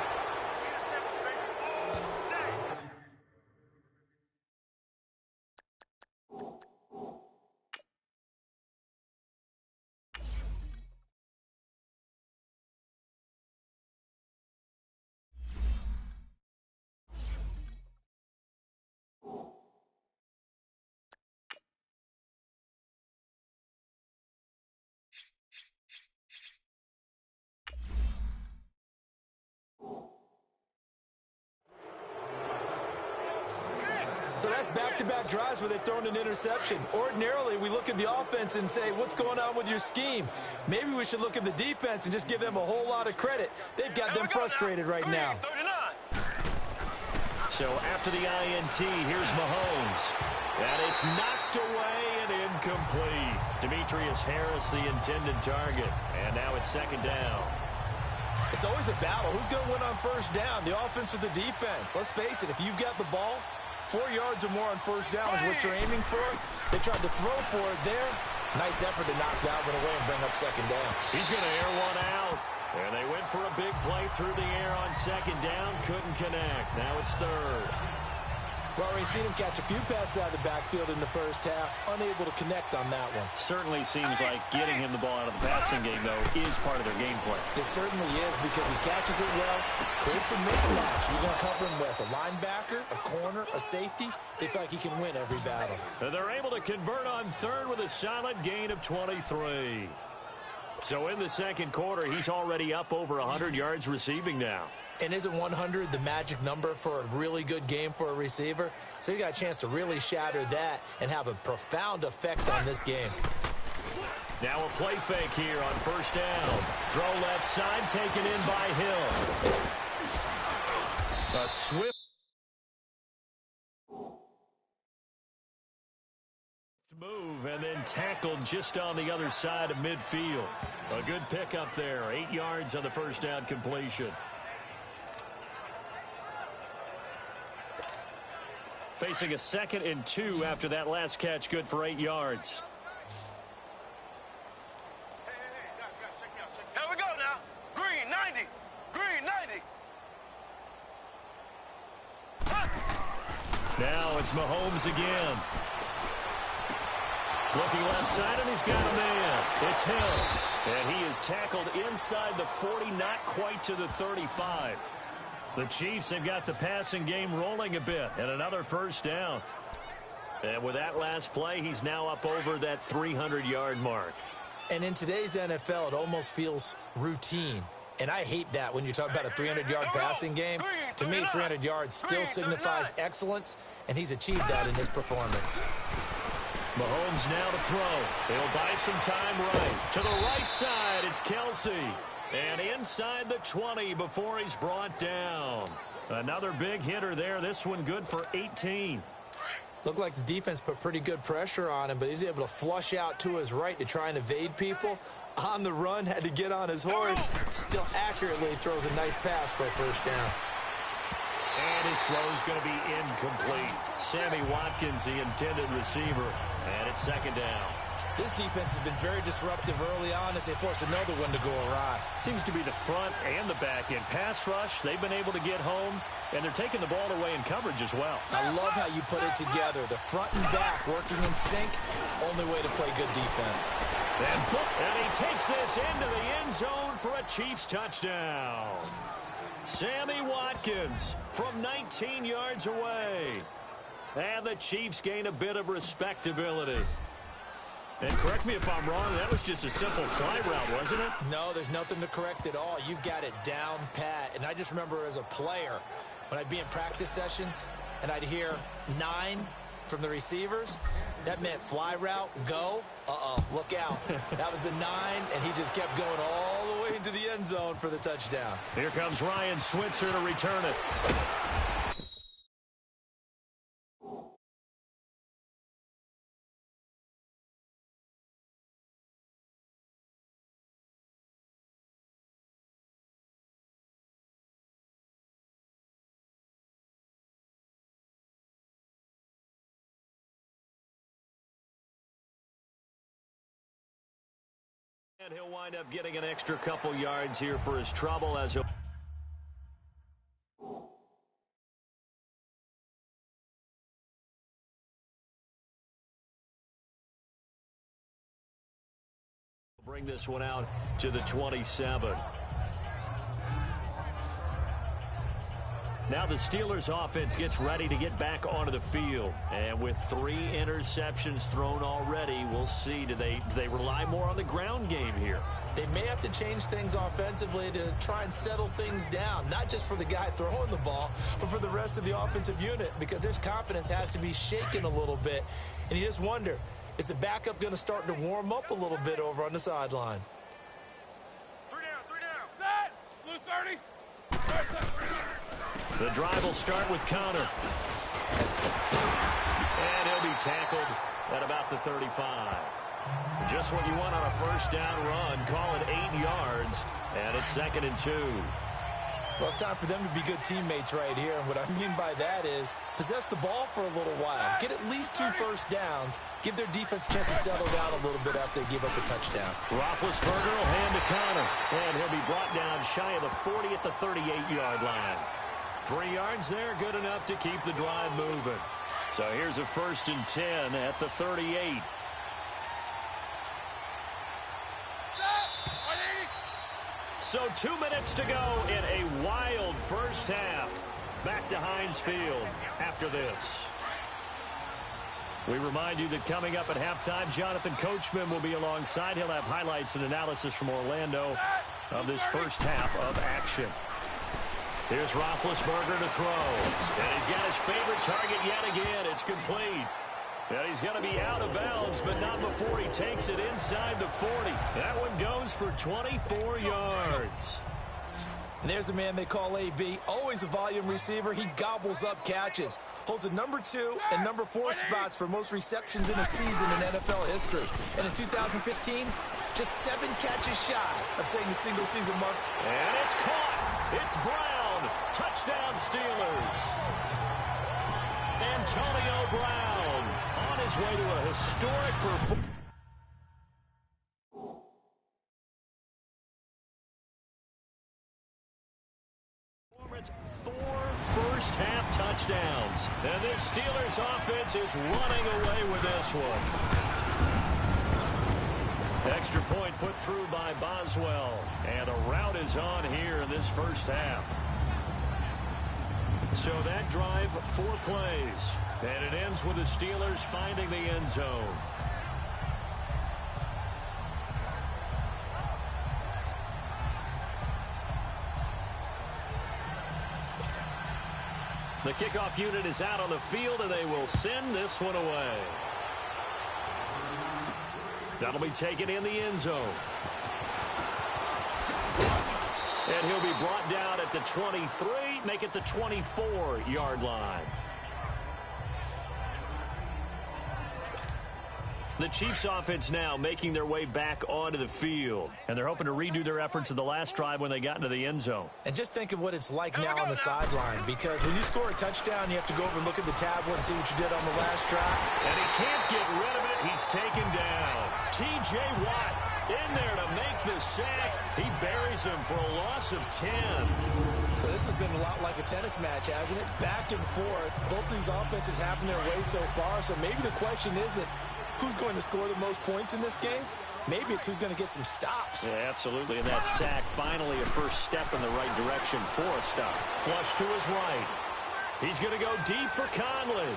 So that's back-to-back drives where they've thrown an interception. Ordinarily, we look at the offense and say, what's going on with your scheme? Maybe we should look at the defense and just give them a whole lot of credit. They've got them frustrated right now. So after the INT, here's Mahomes. And it's knocked away and incomplete. Demetrius Harris, the intended target. And now it's second down. It's always a battle. Who's going to win on first down, the offense or the defense? Let's face it, if you've got the ball, 4 yards or more on first down is what you're aiming for. They tried to throw for it there. Nice effort to knock that one away and bring up second down. He's going to air one out. And they went for a big play through the air on second down. Couldn't connect. Now it's third. Well, we've seen him catch a few passes out of the backfield in the first half. Unable to connect on that one. Certainly seems like getting him the ball out of the passing game, though, is part of their game plan. It certainly is because he catches it well, creates a mismatch. You're going to cover him with a linebacker, a corner, a safety. They feel like he can win every battle. And they're able to convert on third with a solid gain of 23. So in the second quarter, he's already up over 100 yards receiving now. And isn't 100 the magic number for a really good game for a receiver? So he got a chance to really shatter that and have a profound effect on this game. Now a play fake here on first down. Throw left side, taken in by Hill. A swift Move and then tackled just on the other side of midfield. A good pickup there. 8 yards on the first down completion. Facing a 2nd and 2 after that last catch. Good for 8 yards. Here we go now. Green 90. Green 90. Now it's Mahomes again. Looking left side, and he's got a man. It's Hill. And he is tackled inside the 40, not quite to the 35. The Chiefs have got the passing game rolling a bit, and another first down. And with that last play, he's now up over that 300-yard mark. And in today's NFL, it almost feels routine. And I hate that when you talk about a 300-yard passing game. To me, 300 yards still signifies excellence, and he's achieved that in his performance. Mahomes now to throw. He'll buy some time right. To the right side, it's Kelsey. And inside the 20 before he's brought down. Another big hitter there. This one good for 18. Looked like the defense put pretty good pressure on him, but he's able to flush out to his right to try and evade people. On the run, had to get on his horse. Still accurately throws a nice pass for a first down. And his throw is going to be incomplete. Sammy Watkins, the intended receiver. And it's 2nd down. This defense has been very disruptive early on as they force another one to go awry. Seems to be the front and the back end. Pass rush, they've been able to get home, and they're taking the ball away in coverage as well. I love how you put it together. The front and back working in sync. Only way to play good defense. And he takes this into the end zone for a Chiefs touchdown. Sammy Watkins from 19 yards away. And the Chiefs gain a bit of respectability. And correct me if I'm wrong, that was just a simple fly route, wasn't it? No, there's nothing to correct at all. You've got it down pat. And I just remember as a player, when I'd be in practice sessions and I'd hear 9 from the receivers, that meant fly route, go. Look out. That was the 9, and he just kept going all the way into the end zone for the touchdown. Here comes Ryan Switzer to return it. And he'll wind up getting an extra couple yards here for his trouble as he'll bring this one out to the 27. Now the Steelers offense gets ready to get back onto the field. And with 3 interceptions thrown already, we'll see. Do they rely more on the ground game here? They may have to change things offensively to try and settle things down, not just for the guy throwing the ball, but for the rest of the offensive unit, because their confidence has to be shaken a little bit. And you just wonder, is the backup going to start to warm up a little bit over on the sideline? 3 down. Set. Blue 30. The drive will start with Connor. And he'll be tackled at about the 35. Just what you want on a first down run. Call it 8 yards. And it's 2nd and 2. Well, it's time for them to be good teammates right here. And what I mean by that is possess the ball for a little while. Get at least 2 first downs. Give their defense a chance to settle down a little bit after they give up a touchdown. Roethlisberger will hand to Connor. And he'll be brought down shy of the 40 at the 38-yard line. 3 yards there, good enough to keep the drive moving. So here's a 1st and 10 at the 38. So 2 minutes to go in a wild first half. Back to Heinz Field after this. We remind you that coming up at halftime, Jonathan Coachman will be alongside. He'll have highlights and analysis from Orlando of this first half of action. Here's Roethlisberger to throw. And he's got his favorite target yet again. It's complete. And he's going to be out of bounds, but not before he takes it inside the 40. That one goes for 24 yards. And there's a man they call AB, always a volume receiver. He gobbles up catches. Holds the number 2 and number 4 spots for most receptions in a season in NFL history. And in 2015, just 7 catches shy of setting the single-season mark. And it's caught. It's Brown. Touchdown, Steelers. Antonio Brown on his way to a historic performance. Four first-half touchdowns. And this Steelers offense is running away with this one. Extra point put through by Boswell. And a rout is on here in this first half. So that drive, 4 plays. And it ends with the Steelers finding the end zone. The kickoff unit is out on the field, and they will send this one away. That'll be taken in the end zone. And he'll be brought down at the 23, make it the 24-yard line. The Chiefs offense now making their way back onto the field. And they're hoping to redo their efforts in the last drive when they got into the end zone. And just think of what it's like now on the sideline, because when you score a touchdown, you have to go over and look at the tablet and see what you did on the last drive. And he can't get rid of it. He's taken down. T.J. Watt in there to make the sack. He buries him for a loss of 10. So this has been a lot like a tennis match, hasn't it? Back and forth. Both these offenses having their way so far. So maybe the question isn't who's going to score the most points in this game. Maybe it's who's going to get some stops. Yeah, absolutely. And that sack, finally a first step in the right direction for a stop. Flush to his right. He's going to go deep for Conley.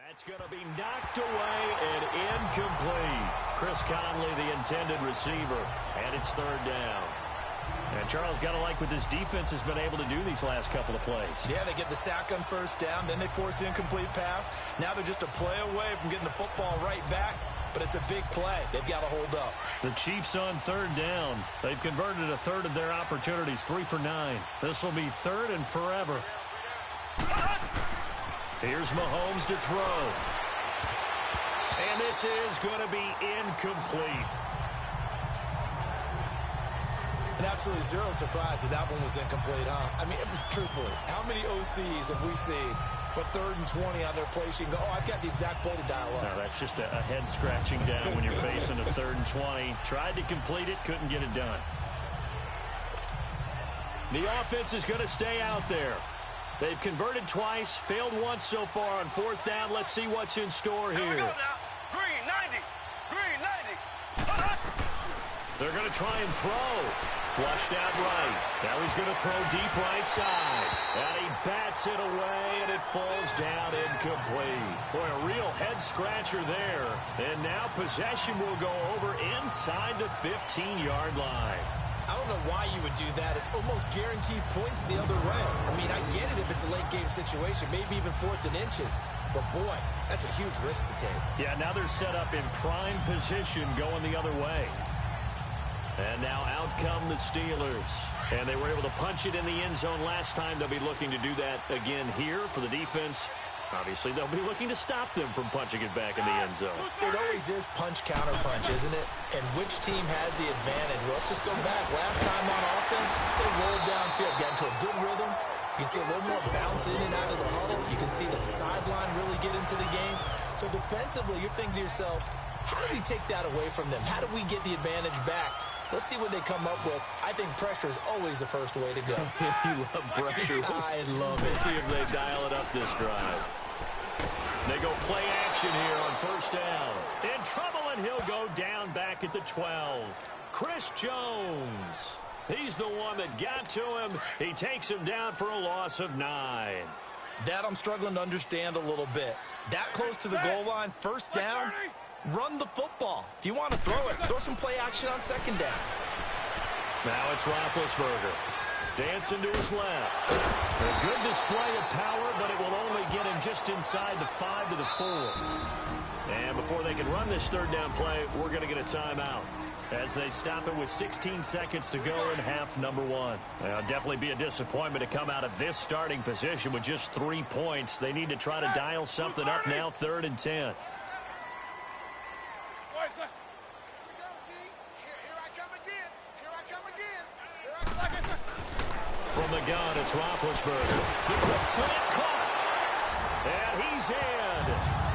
That's going to be knocked away and incomplete. Chris Conley, the intended receiver, and it's third down. And Charles, got to like what this defense has been able to do these last couple of plays. Yeah, they get the sack on first down, then they force the incomplete pass. Now they're just a play away from getting the football right back, but it's a big play. They've got to hold up. The Chiefs on third down. They've converted a third of their opportunities, 3 for 9. This will be third and forever. Here's Mahomes to throw. And this is going to be incomplete. And absolutely zero surprise that one was incomplete, huh? I mean, it was truthfully. How many OCs have we seen with 3rd and 20 on their play sheet and go, oh, I've got the exact play to dial up? No, that's just a head scratching down when you're facing a 3rd and 20. Tried to complete it, couldn't get it done. The offense is going to stay out there. They've converted twice, failed once so far on 4th down. Let's see what's in store here. Here we go now. Green 90. Green 90. They're going to try and throw. Flushed out right. Now he's going to throw deep right side. And he bats it away, and it falls down incomplete. Boy, a real head-scratcher there. And now possession will go over inside the 15-yard line. I don't know why you would do that. It's almost guaranteed points the other way. I mean, I get it if it's a late-game situation, maybe even 4th and inches. But, boy, that's a huge risk to take. Yeah, now they're set up in prime position going the other way. And now out come the Steelers. And they were able to punch it in the end zone last time. They'll be looking to do that again here for the defense. Obviously, they'll be looking to stop them from punching it back in the end zone. It always is punch-counter-punch, isn't it? And which team has the advantage? Well, let's just go back. Last time on offense, they rolled downfield, got into a good rhythm. You can see a little more bounce in and out of the huddle. You can see the sideline really get into the game. So defensively, you're thinking to yourself, how do we take that away from them? How do we get the advantage back? Let's see what they come up with. I think pressure is always the first way to go. You love pressure. I love it. Let's see if they dial it up this drive. They go play action here on 1st down. In trouble, and he'll go down back at the 12. Chris Jones. He's the one that got to him. He takes him down for a loss of 9. That I'm struggling to understand a little bit. That close to the goal line, 1st down, Run the football. If you want to throw it, throw some play action on second down. Now it's Roethlisberger. Dancing to his left. A good display of power, but it will only get him just inside the 5 to the 4. And before they can run this third down play, we're going to get a timeout as they stop it with 16 seconds to go in half number 1. Now, definitely be a disappointment to come out of this starting position with just 3 points. They need to try to dial something up now, 3rd and 10. From the gun, it's Roethlisberger. The quick slant caught. And he's in.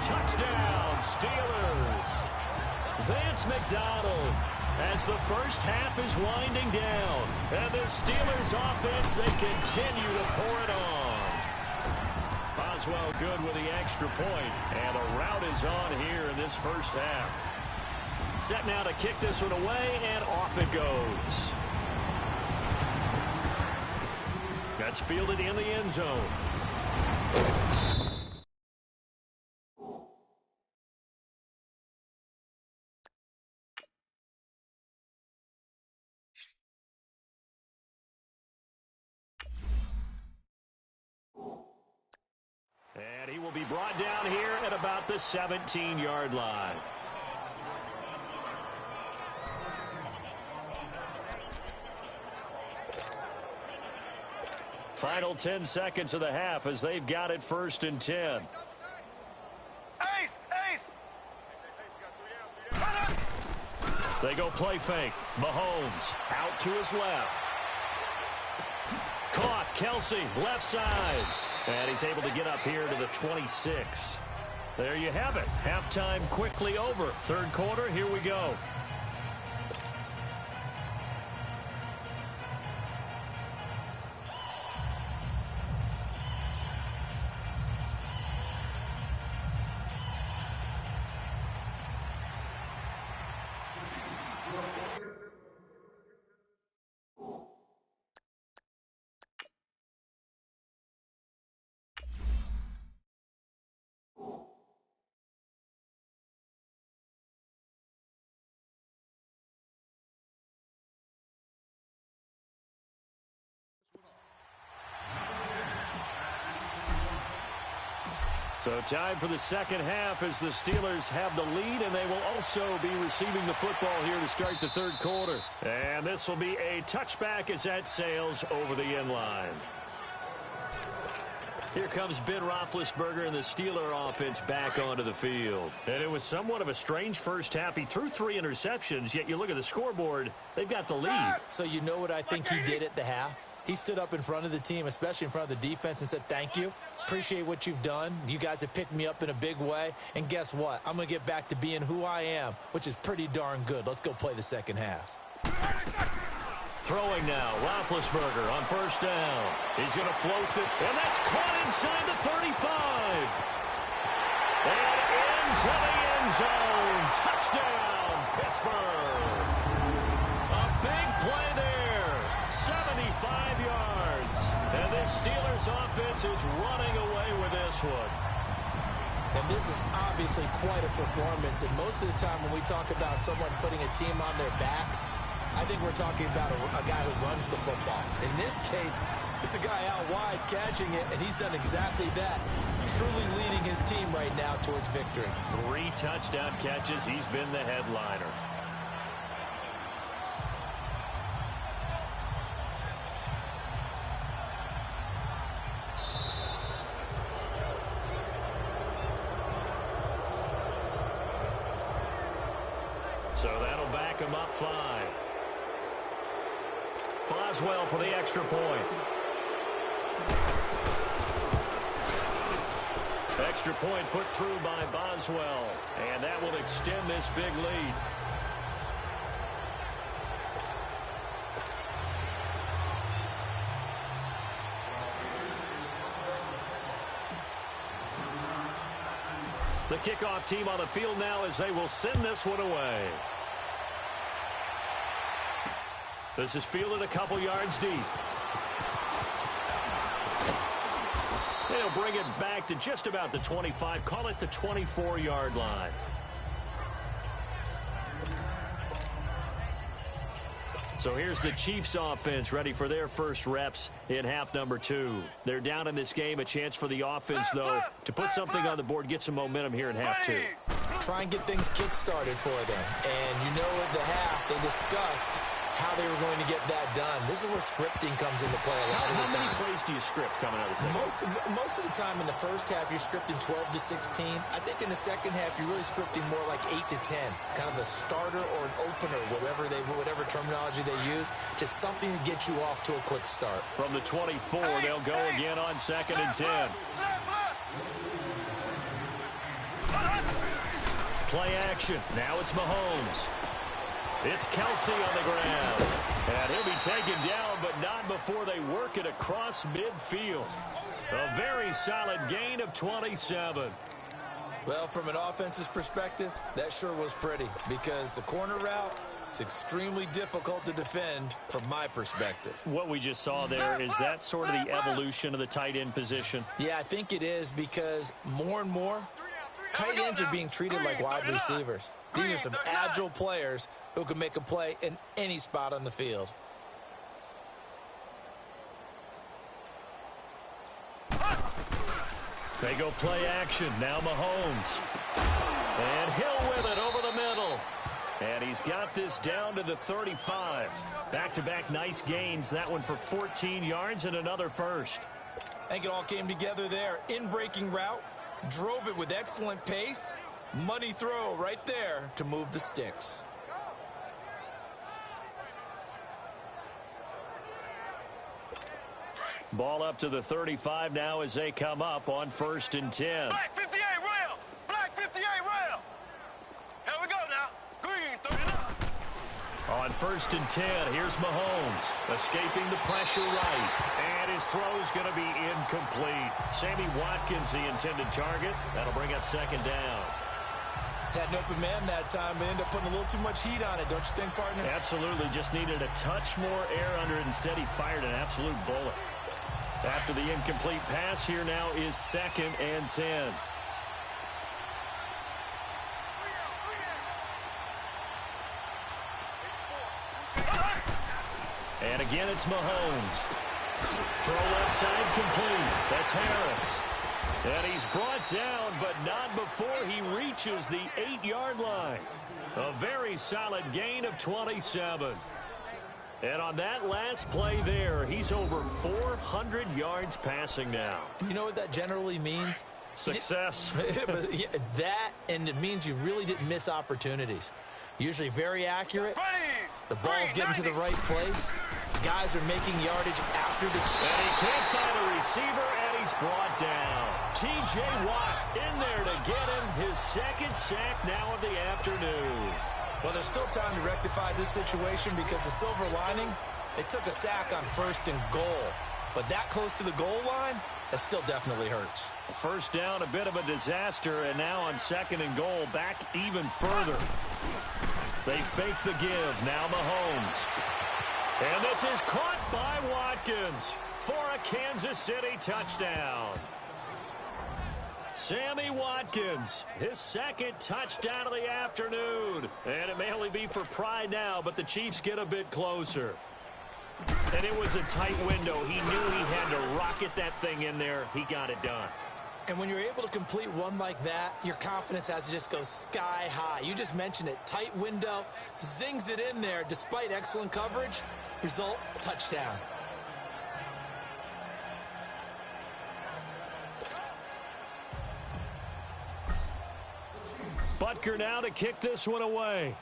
Touchdown, Steelers. Vance McDonald as the first half is winding down. And the Steelers offense, they continue to pour it on. Boswell good with the extra point. And a rout is on here in this first half. Set now to kick this one away, and off it goes. That's fielded in the end zone. And he will be brought down here at about the 17-yard line. Final 10 seconds of the half as they've got it 1st and 10. They go play fake. Mahomes out to his left. Caught. Kelsey, left side. And he's able to get up here to the 26. There you have it. Halftime quickly over. 3rd quarter, here we go. So time for the second half as the Steelers have the lead, and they will also be receiving the football here to start the 3rd quarter. And this will be a touchback as that sails over the end line. Here comes Ben Roethlisberger and the Steeler offense back onto the field. And it was somewhat of a strange first half. He threw 3 interceptions, yet you look at the scoreboard, they've got the lead. So you know what I think he did at the half? He stood up in front of the team, especially in front of the defense, and said, thank you. Appreciate what you've done. You guys have picked me up in a big way. And guess what? I'm going to get back to being who I am, which is pretty darn good. Let's go play the second half. Throwing now, Roethlisberger on 1st down. He's going to float it, and that's caught inside the 35. And into the end zone. Touchdown, Pittsburgh. A big play there. 75 yards. And this Steelers offense is running away with this one. And this is obviously quite a performance. And most of the time when we talk about someone putting a team on their back, I think we're talking about a guy who runs the football. In this case, it's a guy out wide catching it, and he's done exactly that. Truly leading his team right now towards victory. 3 touchdown catches. He's been the headliner. So that'll back him up 5. Boswell for the extra point. Extra point put through by Boswell. And that will extend this big lead. The kickoff team on the field now as they will send this one away. This is fielded a couple yards deep. They'll bring it back to just about the 25. Call it the 24-yard line. So here's the Chiefs offense ready for their first reps in half number 2. They're down in this game. A chance for the offense, though, to put something on the board, get some momentum here in half 2. Try and get things kick-started for them. And you know at the half, they discussed how they were going to get that done. This is where scripting comes into play a lot of the time. How many plays do you script coming out of the second? Most of the time in the first half, you're scripting 12 to 16. I think in the second half, you're really scripting more like 8 to 10. Kind of a starter or an opener, whatever terminology they use, just something to get you off to a quick start. From the 24, they'll go again on 2nd and 10. Play action. Now it's Mahomes. It's Kelsey on the ground. And he'll be taken down, but not before they work it across midfield. A very solid gain of 27. Well, from an offensive perspective, that sure was pretty because the corner route, it's extremely difficult to defend from my perspective. What we just saw there, is that sort of the evolution of the tight end position? Yeah, I think it is because more and more, tight ends are being treated like wide receivers. These are some agile players who can make a play in any spot on the field. They go play action. Now Mahomes. And Hill with it over the middle. And he's got this down to the 35. Back-to-back nice gains. That one for 14 yards and another first. I think it all came together there. In-breaking route. Drove it with excellent pace. Money throw right there to move the sticks. Ball up to the 35 now as they come up on 1st and 10. Black 58 rail. Black 58 rail. Here we go now. Green 39. On 1st and 10, here's Mahomes escaping the pressure right. And his throw's going to be incomplete. Sammy Watkins, the intended target. That'll bring up 2nd down. Had an open man that time, but ended up putting a little too much heat on it, don't you think, partner? Absolutely. Just needed a touch more air under it. Instead, he fired an absolute bullet. After the incomplete pass, here now is 2nd and 10. And again, it's Mahomes. Throw left side complete. That's Harris. And he's brought down, but not before he reaches the 8-yard line. A very solid gain of 27. And on that last play there, he's over 400 yards passing now. You know what that generally means? Success. That, and it means you really didn't miss opportunities. Usually very accurate. The ball's getting to the right place. Guys are making yardage after the... And he can't find a receiver, and he's brought down. T.J. Watt in there to get him his 2nd sack now of the afternoon. Well, there's still time to rectify this situation because the silver lining, they took a sack on 1st and goal. But that close to the goal line, that still definitely hurts. 1st down, a bit of a disaster, and now on 2nd and goal, back even further. They fake the give. Now Mahomes. And this is caught by Watkins for a Kansas City touchdown. Sammy Watkins, his 2nd touchdown of the afternoon. And it may only be for pride now, but the Chiefs get a bit closer. And it was a tight window. He knew he had to rocket that thing in there. He got it done. And when you're able to complete one like that, your confidence has to just go sky high. You just mentioned it. Tight window, zings it in there despite excellent coverage. Result, touchdown. Butker now to kick this one away.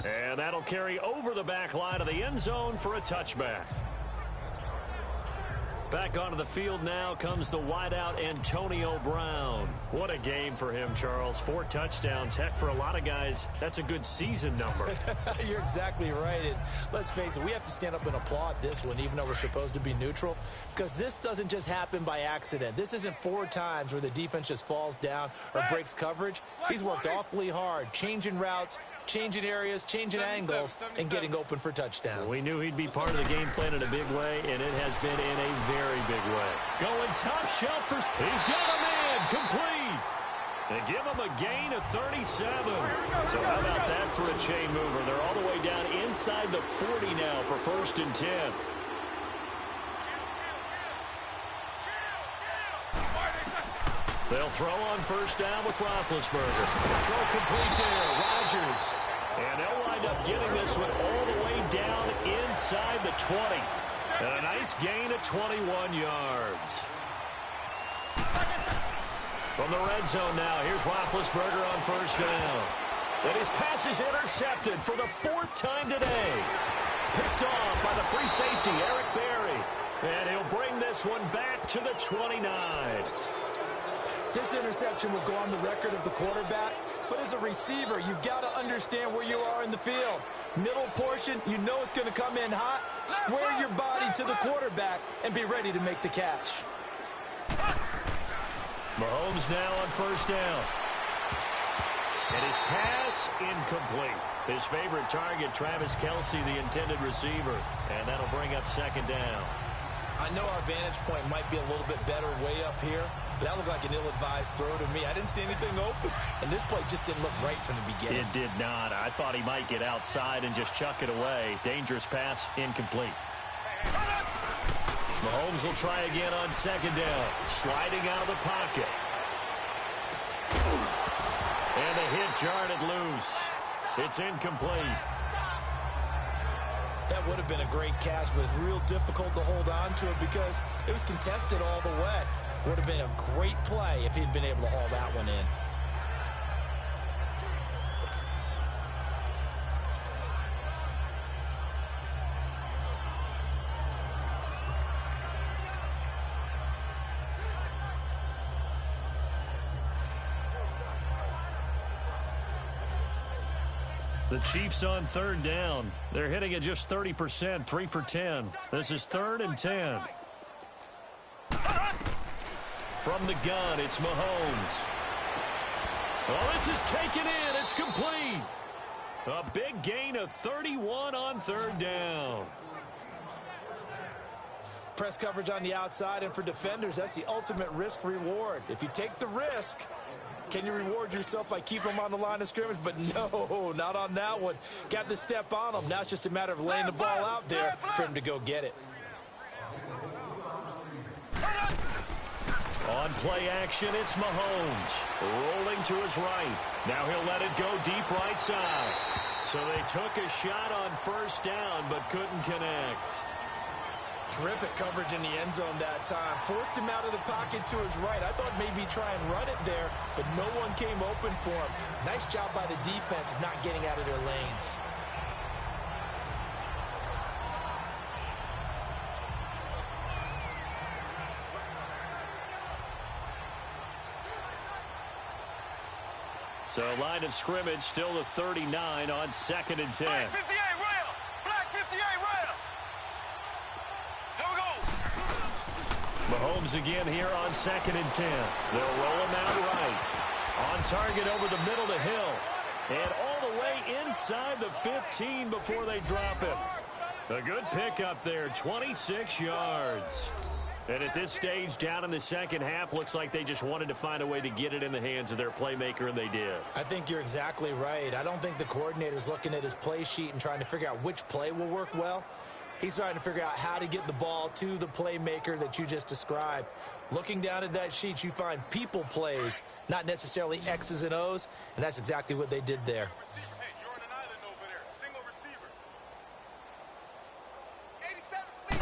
And that'll carry over the back line of the end zone for a touchback. Back onto the field now comes the wideout Antonio Brown. What a game for him, Charles. 4 touchdowns. Heck, for a lot of guys, that's a good season number. You're exactly right. And let's face it, we have to stand up and applaud this one, even though we're supposed to be neutral, because this doesn't just happen by accident. This isn't 4 times where the defense just falls down or breaks coverage. He's worked awfully hard, changing routes, changing areas, changing angles, and getting open for touchdowns. We knew he'd be part of the game plan in a big way, and it has been in a very big way. Going top shelf for... He's got a man complete. They give him a gain of 37. So how about that for a chain mover? They're all the way down inside the 40 now for 1st and 10. They'll throw on 1st down with Roethlisberger. Throw complete there. Rodgers. And they'll wind up getting this one all the way down inside the 20. And a nice gain of 21 yards. From the red zone now, here's Roethlisberger on 1st down. And his pass is intercepted for the 4th time today. Picked off by the free safety, Eric Berry. And he'll bring this one back to the 29. This interception will go on the record of the quarterback, but as a receiver, you've got to understand where you are in the field. Middle portion, you know it's going to come in hot. Square your body to the quarterback and be ready to make the catch. Mahomes now on 1st down. And his pass incomplete. His favorite target, Travis Kelce, the intended receiver. And that'll bring up 2nd down. I know our vantage point might be a little bit better way up here, but that looked like an ill-advised throw to me. I didn't see anything open, and this play just didn't look right from the beginning. It did not. I thought he might get outside and just chuck it away. Dangerous pass, incomplete. Mahomes will try again on 2nd down. Sliding out of the pocket. And the hit jarred it loose. It's incomplete. That would have been a great catch, but it's real difficult to hold on to it because it was contested all the way. Would have been a great play if he'd been able to haul that one in. The Chiefs on 3rd down. They're hitting at just 30%, 3 for 10. This is 3rd and 10. From the gun, it's Mahomes. Well, this is taken in. It's complete. A big gain of 31 on 3rd down. Press coverage on the outside, and for defenders, that's the ultimate risk-reward. If you take the risk, can you reward yourself by keeping them on the line of scrimmage? But no, not on that one. Got the step on him. Now it's just a matter of laying the ball out there for him to go get it. On play action, it's Mahomes. Rolling to his right. Now he'll let it go deep right side. So they took a shot on 1st down, but couldn't connect. Terrific coverage in the end zone that time. Forced him out of the pocket to his right. I thought maybe try and run it there, but no one came open for him. Nice job by the defense of not getting out of their lanes. So line of scrimmage still the 39 on 2nd and 10. Black 58 rail! Black 58 rail! Here we go! Mahomes again here on 2nd and 10. They'll roll him out right. On target over the middle to Hill. And all the way inside the 15 before they drop him. A good pickup there, 26 yards. And at this stage, down in the 2nd half, looks like they just wanted to find a way to get it in the hands of their playmaker, and they did. I think you're exactly right. I don't think the coordinator's looking at his play sheet and trying to figure out which play will work well. He's trying to figure out how to get the ball to the playmaker that you just described. Looking down at that sheet, you find people plays, not necessarily X's and O's, and that's exactly what they did there. Hey, you're on an island over there. Single receiver. 87 speed.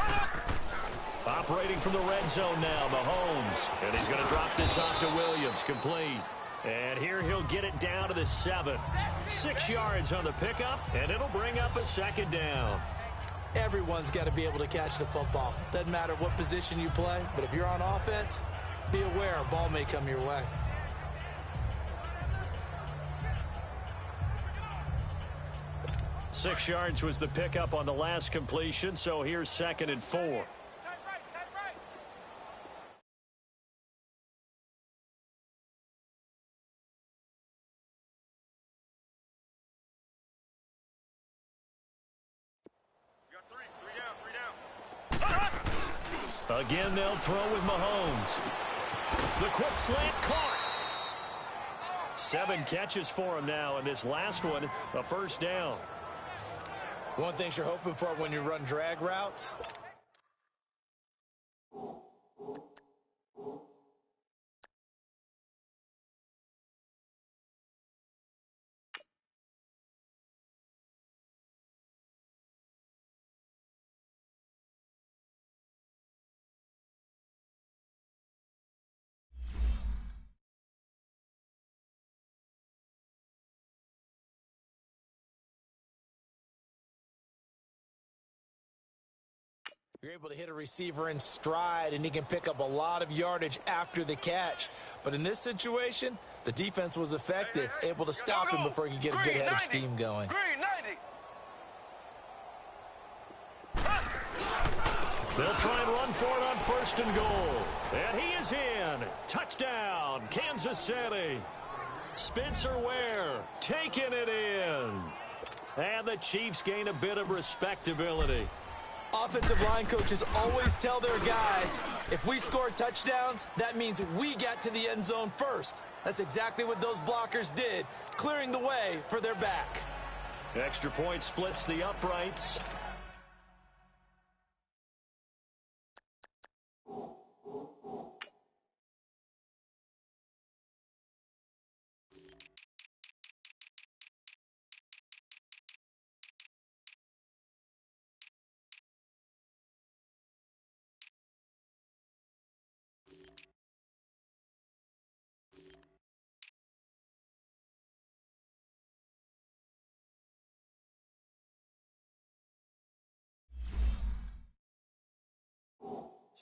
Operating from the red zone now, Mahomes. And he's going to drop this off to Williams, complete. And here he'll get it down to the 7. 6 yards on the pickup, and it'll bring up a 2nd down. Everyone's got to be able to catch the football. Doesn't matter what position you play, but if you're on offense, be aware a ball may come your way. Six yards was the pickup on the last completion, so here's 2nd and 4. Again, they'll throw with Mahomes. The quick slant caught. 7 catches for him now, and this last one, a first down. One thing you're hoping for when you run drag routes. You're able to hit a receiver in stride, and he can pick up a lot of yardage after the catch. But in this situation, the defense was effective, able to stop him before he could get a good head of steam going. Green 90. They'll try and run for it on 1st and goal. And he is in. Touchdown, Kansas City. Spencer Ware taking it in. And the Chiefs gain a bit of respectability. Offensive line coaches always tell their guys, if we score touchdowns, that means we got to the end zone first. That's exactly what those blockers did, clearing the way for their back. Extra point splits the uprights.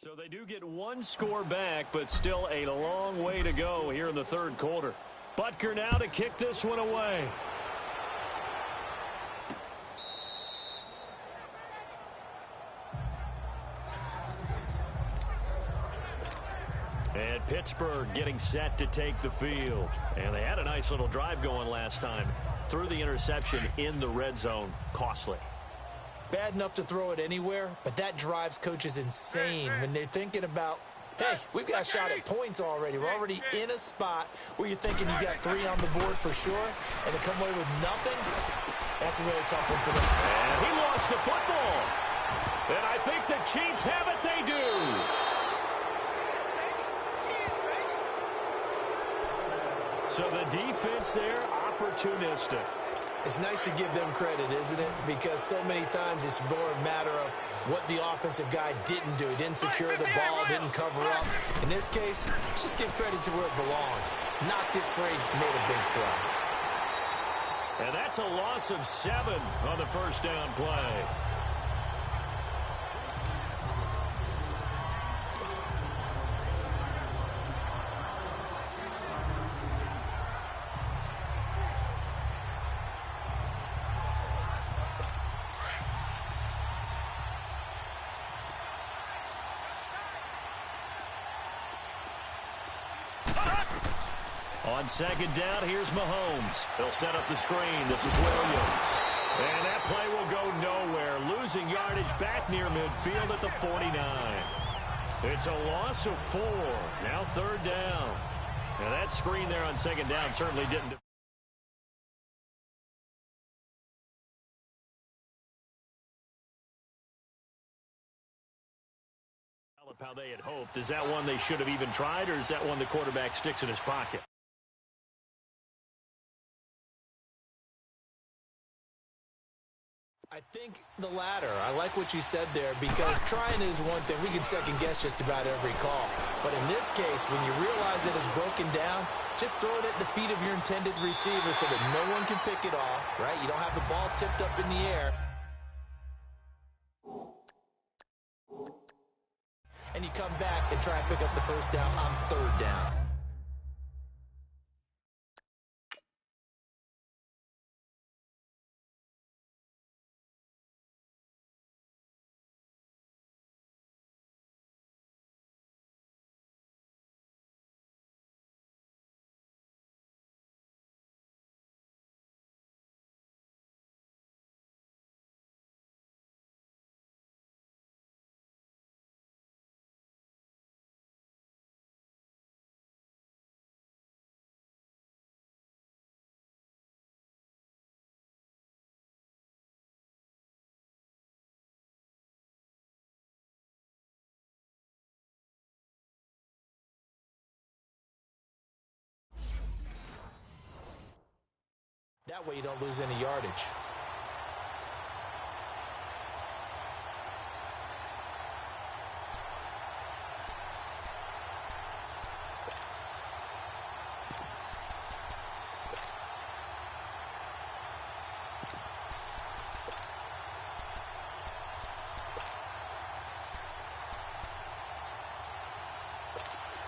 So they do get 1 score back, but still a long way to go here in the 3rd quarter. Butker now to kick this one away. And Pittsburgh getting set to take the field. And they had a nice little drive going last time. Threw the interception in the red zone. Costly. Bad enough to throw it anywhere, but that drives coaches insane when they're thinking about, hey, we've got a shot at points already. We're already in a spot where you're thinking you got 3 on the board for sure, and to come away with nothing, that's a really tough one for them. And he lost the football. And I think the Chiefs have it. They do. So the defense there, opportunistic. It's nice to give them credit, isn't it? Because so many times it's more a matter of what the offensive guy didn't do. He didn't secure the ball, didn't cover up. In this case, let's just give credit to where it belongs. Knocked it free, made a big play. And that's a loss of 7 on the first down play. On 2nd down, here's Mahomes. They'll set up the screen. This is Williams. And that play will go nowhere. Losing yardage back near midfield at the 49. It's a loss of 4. Now 3rd down. Now that screen there on 2nd down certainly didn't. How they had hoped. Is that one they should have even tried, or is that one the quarterback sticks in his pocket? I think the latter. I like what you said there, because trying is one thing. We can second guess just about every call. But in this case, when you realize it is broken down, just throw it at the feet of your intended receiver so that no one can pick it off, right? You don't have the ball tipped up in the air. And you come back and try and pick up the first down on 3rd down. That way you don't lose any yardage.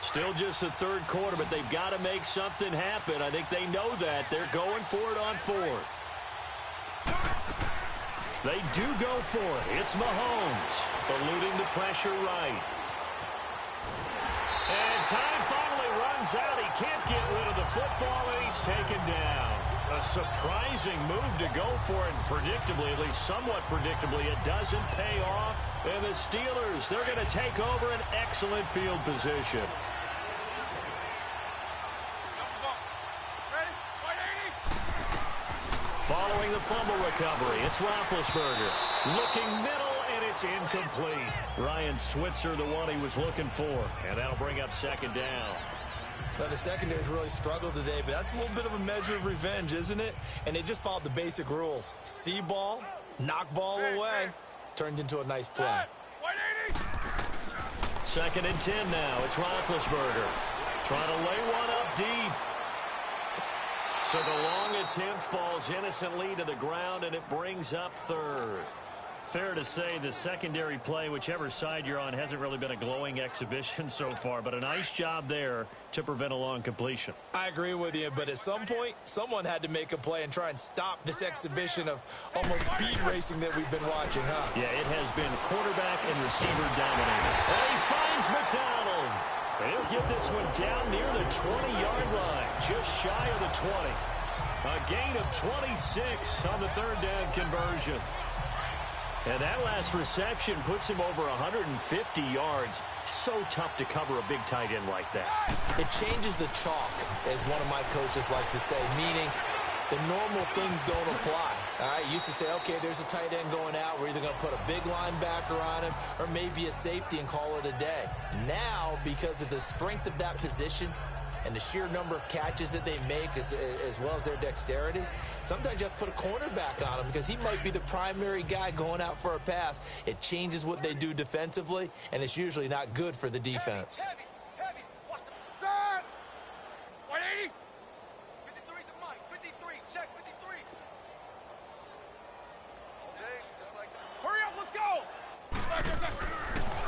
Still just the third quarter, but they've got to make something happen. I think they know that. They're going for it on fourth. They do go for it. It's Mahomes eluding the pressure right. And time finally runs out. He can't get rid of the football, and he's taken down. A surprising move to go for it, and predictably, at least somewhat predictably, it doesn't pay off. And the Steelers, they're going to take over an excellent field position. Following the fumble recovery, it's Roethlisberger. Looking middle, and it's incomplete. Ryan Switzer, the one he was looking for. And that'll bring up second down. Well, the secondary's really struggled today, but that's a little bit of a measure of revenge, isn't it? And they just followed the basic rules. See ball, knock ball away. Turned into a nice play. 2nd and 10 now. It's Roethlisberger. Trying to lay one up deep. So the long attempt falls innocently to the ground, and it brings up third. Fair to say the secondary play, whichever side you're on, hasn't really been a glowing exhibition so far, but a nice job there to prevent a long completion. I agree with you, but at some point, someone had to make a play and try and stop this exhibition of almost speed racing that we've been watching, huh? Yeah, it has been quarterback and receiver dominated. And he finds McDonald. He'll get this one down near the 20-yard line, just shy of the 20. A gain of 26 on the third down conversion. And that last reception puts him over 150 yards. So tough to cover a big tight end like that. It changes the chalk, as one of my coaches like to say, meaning the normal things don't apply. All right, used to say, okay, there's a tight end going out. We're either going to put a big linebacker on him or maybe a safety and call it a day. Now, because of the strength of that position and the sheer number of catches that they make as well as their dexterity, sometimes you have to put a cornerback on him because he might be the primary guy going out for a pass. It changes what they do defensively, and it's usually not good for the defense. Heavy. Watch the side. 180. 53's the mic. 53. Check 53. All day, just like that. Hurry up, let's go.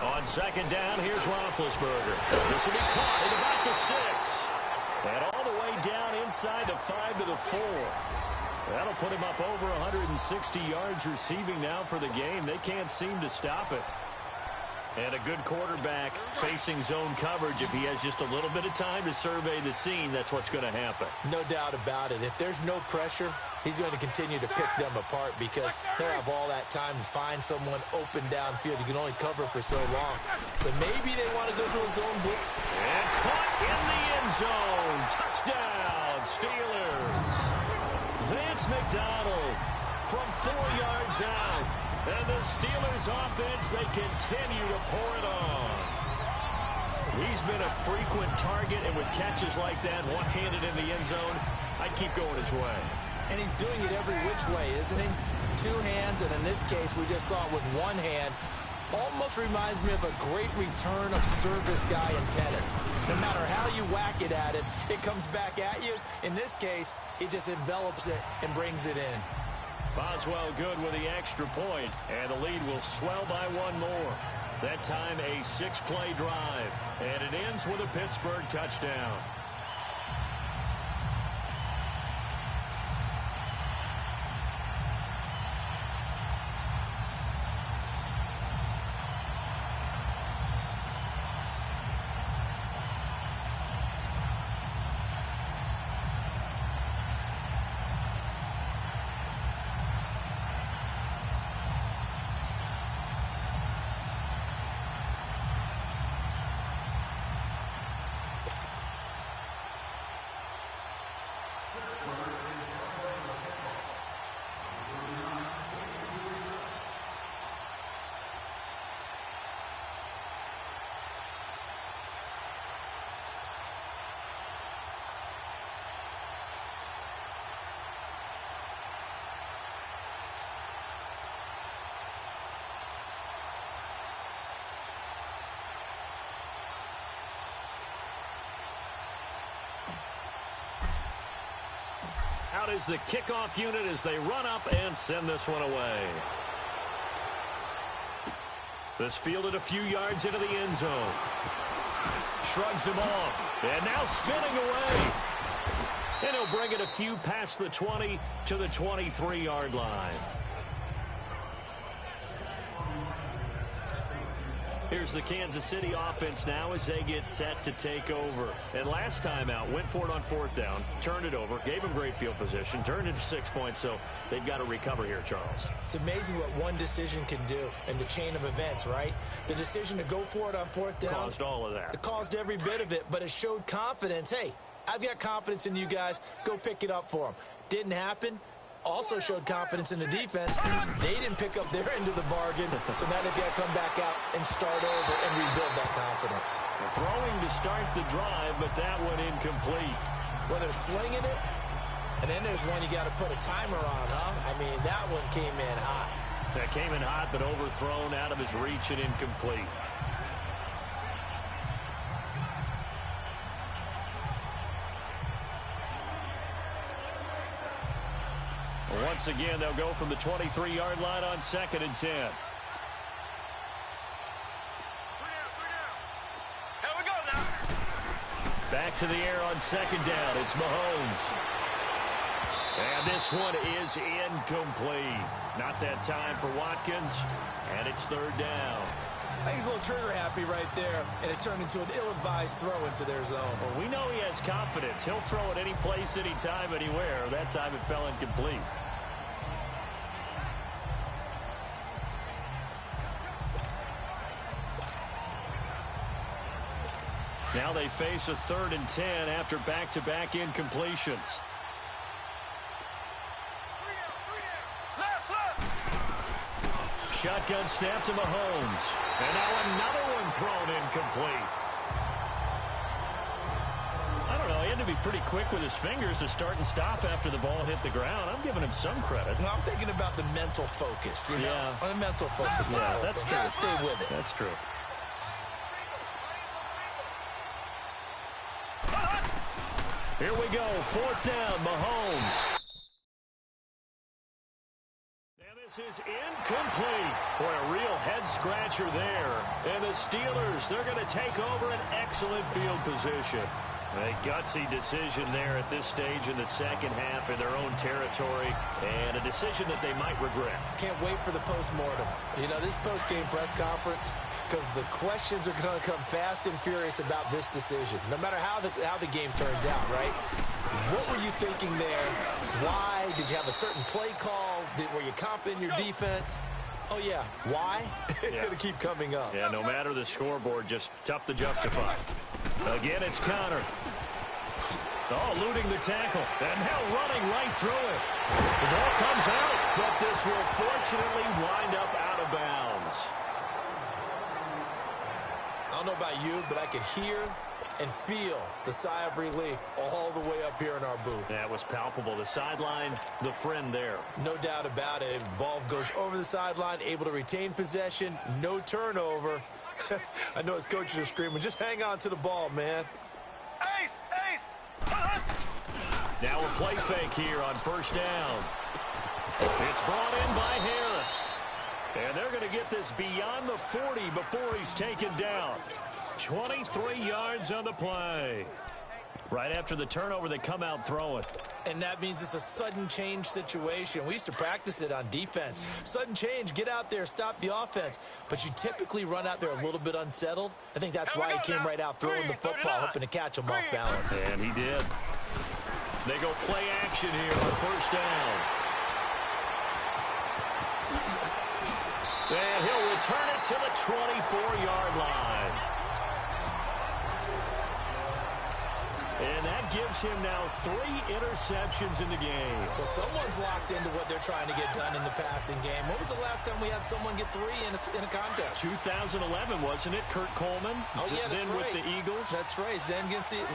On second down, here's Roethlisberger. This will be caught at about the 6. And all the way down inside the 5 to the 4. That'll put him up over 160 yards receiving now for the game. They can't seem to stop it. And a good quarterback facing zone coverage. If he has just a little bit of time to survey the scene, that's what's going to happen. No doubt about it. If there's no pressure, he's going to continue to pick them apart because he'll have all that time to find someone open downfield. You can only cover for so long. So maybe they want to go to a zone blitz. And caught in the end zone. Touchdown, Steelers. Vance McDonald from 4 yards out. And the Steelers offense, they continue to pour it on. He's been a frequent target, and with catches like that, one-handed in the end zone, I'd keep going his way. And he's doing it every which way, isn't he? 2 hands, and in this case, we just saw it with 1 hand. Almost reminds me of a great return of service guy in tennis. No matter how you whack it at him, it comes back at you. In this case, he just envelops it and brings it in. Boswell good with the extra point, and the lead will swell by 1 more. That time a 6-play drive, and it ends with a Pittsburgh touchdown. Out is the kickoff unit as they run up and send this one away. This fielded a few yards into the end zone. Shrugs him off. And now spinning away. And he'll bring it a few past the 20 to the 23-yard line. Here's the Kansas City offense now as they get set to take over. And last time out, went for it on fourth down, turned it over, gave them great field position, turned it to 6 points, so they've got to recover here, Charles. It's amazing what one decision can do in the chain of events, right? The decision to go for it on fourth down. Caused all of that. It caused every bit of it, but it showed confidence. Hey, I've got confidence in you guys. Go pick it up for them. Didn't happen. Also showed confidence in the defense. They didn't pick up their end of the bargain, so now they've got to come back out and start over and rebuild that confidence. Throwing to start the drive, but that one incomplete. Well, they're slinging it, and then there's one you got to put a timer on, huh? I mean, that one came in hot. That came in hot, but overthrown out of his reach and incomplete. Once again, they'll go from the 23-yard line on 2nd and 10. Here we go now. Back to the air on 2nd down. It's Mahomes. And this one is incomplete. Not that time for Watkins. And it's 3rd down. I think he's a little trigger happy right there, and it turned into an ill-advised throw into their zone. Well, we know he has confidence. He'll throw it any place, anytime, anywhere. That time it fell incomplete. Now they face a 3rd and 10 after back-to-back incompletions. Shotgun snap to Mahomes. And now another one thrown incomplete. I don't know. He had to be pretty quick with his fingers to start and stop after the ball hit the ground. I'm giving him some credit. Well, I'm thinking about the mental focus, you know? Yeah. On the mental focus. Yeah, that's true. Got to stay with it. That's true. Here we go. 4th down, Mahomes. And this is incomplete. Boy, a real head-scratcher there. And the Steelers, they're going to take over an excellent field position. A gutsy decision there at this stage in the second half in their own territory, and a decision that they might regret. Can't wait for the post-mortem. You know, this post-game press conference, because the questions are going to come fast and furious about this decision, no matter how the game turns out, right? What were you thinking there? Why? Did you have a certain play call? Were you confident in your defense? Oh, yeah. Why? It's going to keep coming up. Yeah, no matter the scoreboard, just tough to justify. Again, it's Connor. Oh, eluding the tackle. And now running right through it. The ball comes out, but this will fortunately wind up out of bounds. I don't know about you, but I could hear and feel the sigh of relief all the way up here in our booth. That was palpable. The sideline, the friend there. No doubt about it. Ball goes over the sideline, able to retain possession, no turnover. I know his coaches are screaming, just hang on to the ball, man. Ace, ace. Now a play fake here on 1st down. It's brought in by Harris. And they're going to get this beyond the 40 before he's taken down. 23 yards on the play. Right after the turnover, they come out throwing. And that means it's a sudden change situation. We used to practice it on defense. Sudden change, get out there, stop the offense. But you typically run out there a little bit unsettled. I think that's why he came right out throwing the football, hoping to catch him off balance. And he did. They go play action here on 1st down. And he'll return it to the 24-yard line. And that gives him now 3 interceptions in the game. Well, someone's locked into what they're trying to get done in the passing game. When was the last time we had someone get 3 in a contest? 2011, wasn't it? Kurt Coleman. Oh, yeah, that's right. Then with the Eagles. That's right. Then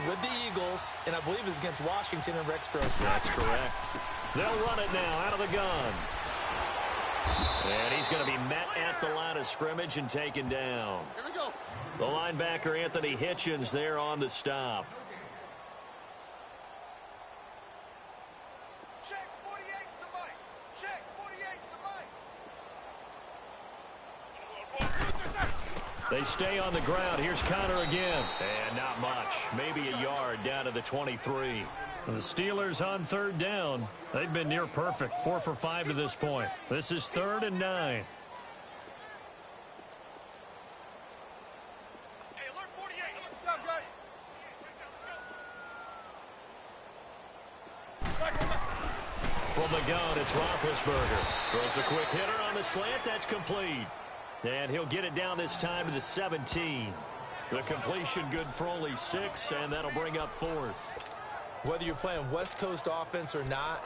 with the Eagles, and I believe it's against Washington and Rex Grossman. That's correct. They'll run it now out of the gun. And he's going to be met at the line of scrimmage and taken down. Here we go. The linebacker, Anthony Hitchens, there on the stop. They stay on the ground. Here's Connor again. And not much. Maybe a yard down to the 23. The Steelers on third down. They've been near perfect. 4 for 5 to this point. This is 3rd and 9. From the gun, it's Roethlisberger. Throws a quick hitter on the slant. That's complete. And he'll get it down this time to the 17. The completion good for only 6, and that'll bring up 4th. Whether you're playing West Coast offense or not,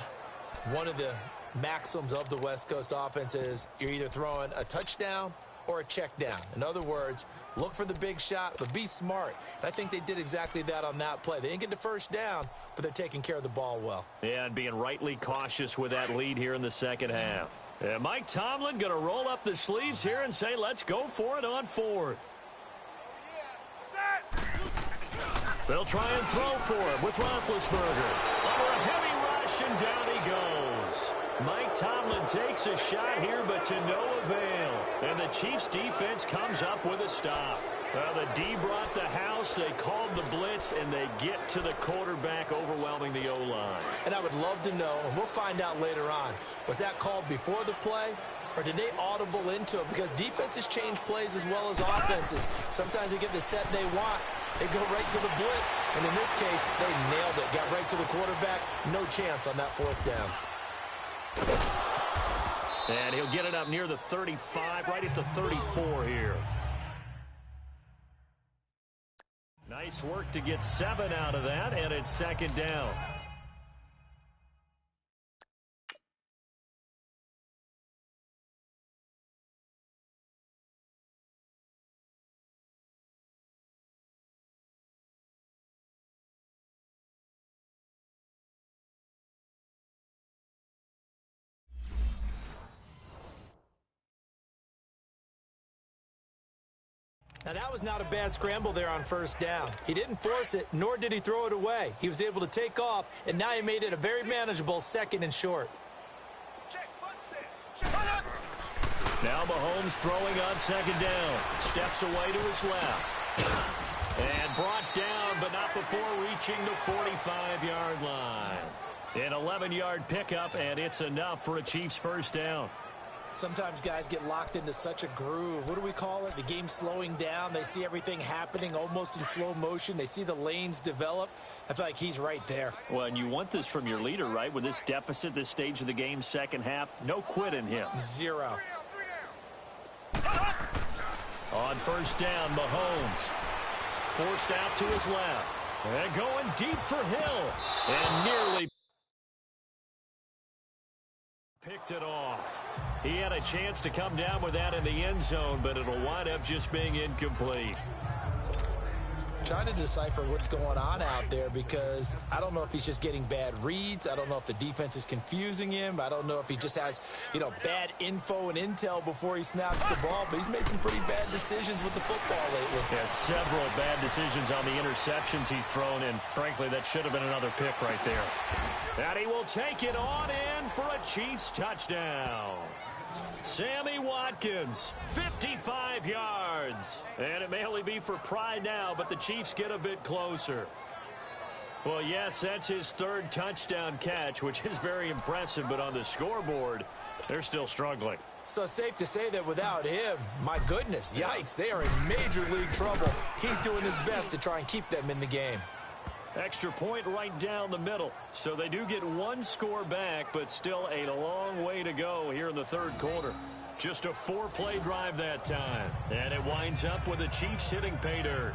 one of the maxims of the West Coast offense is you're either throwing a touchdown or a check down. In other words, look for the big shot, but be smart. And I think they did exactly that on that play. They didn't get the first down, but they're taking care of the ball well. Yeah, and being rightly cautious with that lead here in the second half. And Mike Tomlin going to roll up the sleeves here and say, let's go for it on 4th. They'll try and throw for it with Roethlisberger. Under a heavy rush, and down he goes. Mike Tomlin takes a shot here, but to no avail. And the Chiefs' defense comes up with a stop. The D brought the house. They called the blitz, and they get to the quarterback, overwhelming the O-line. And I would love to know, and we'll find out later on, was that called before the play, or did they audible into it? Because defenses change plays as well as offenses. Sometimes they get the set they want. They go right to the blitz, and in this case, they nailed it. Got right to the quarterback. No chance on that 4th down. And he'll get it up near the 35, right at the 34 here. Nice work to get 7 out of that, and it's 2nd down. Now, that was not a bad scramble there on 1st down. He didn't force it, nor did he throw it away. He was able to take off, and now he made it a very manageable 2nd and short. Now Mahomes throwing on 2nd down. Steps away to his left. And brought down, but not before reaching the 45-yard line. An 11-yard pickup, and it's enough for a Chiefs 1st down. Sometimes guys get locked into such a groove. What do we call it? The game slowing down. They see everything happening almost in slow motion. They see the lanes develop. I feel like he's right there. Well, and you want this from your leader, right? With this deficit, this stage of the game, second half, no quit in him. 0. On 1st down, Mahomes. Forced out to his left. And going deep for Hill. And nearly picked it off. He had a chance to come down with that in the end zone, but it'll wind up just being incomplete. Trying to decipher what's going on out there, because I don't know if he's just getting bad reads. I don't know if the defense is confusing him. I don't know if he just has, bad info and intel before he snaps the ball. But he's made some pretty bad decisions with the football lately. Yeah, several bad decisions on the interceptions he's thrown, and frankly, that should have been another pick right there. And he will take it on in for a Chiefs touchdown. Sammy Watkins, 55 yards. And it may only be for pride now, but the Chiefs get a bit closer. Well, yes, that's his 3rd touchdown catch, which is very impressive, but on the scoreboard, they're still struggling. So safe to say that without him, my goodness, yikes, they are in major league trouble. He's doing his best to try and keep them in the game. Extra point right down the middle. So they do get 1 score back, but still a long way to go here in the 3rd quarter. Just a 4-play drive that time. And it winds up with the Chiefs hitting pay dirt.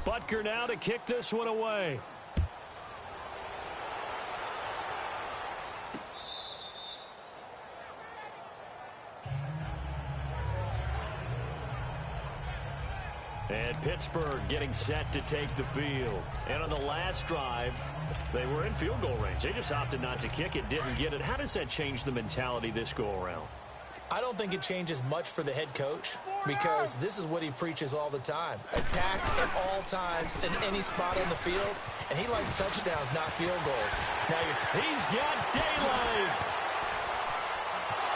Butker now to kick this one away. And Pittsburgh getting set to take the field. And on the last drive, they were in field goal range. They just opted not to kick it, didn't get it. How does that change the mentality this go-around? I don't think it changes much for the head coach because this is what he preaches all the time. Attack at all times in any spot on the field, and he likes touchdowns, not field goals. Now he's got daylight.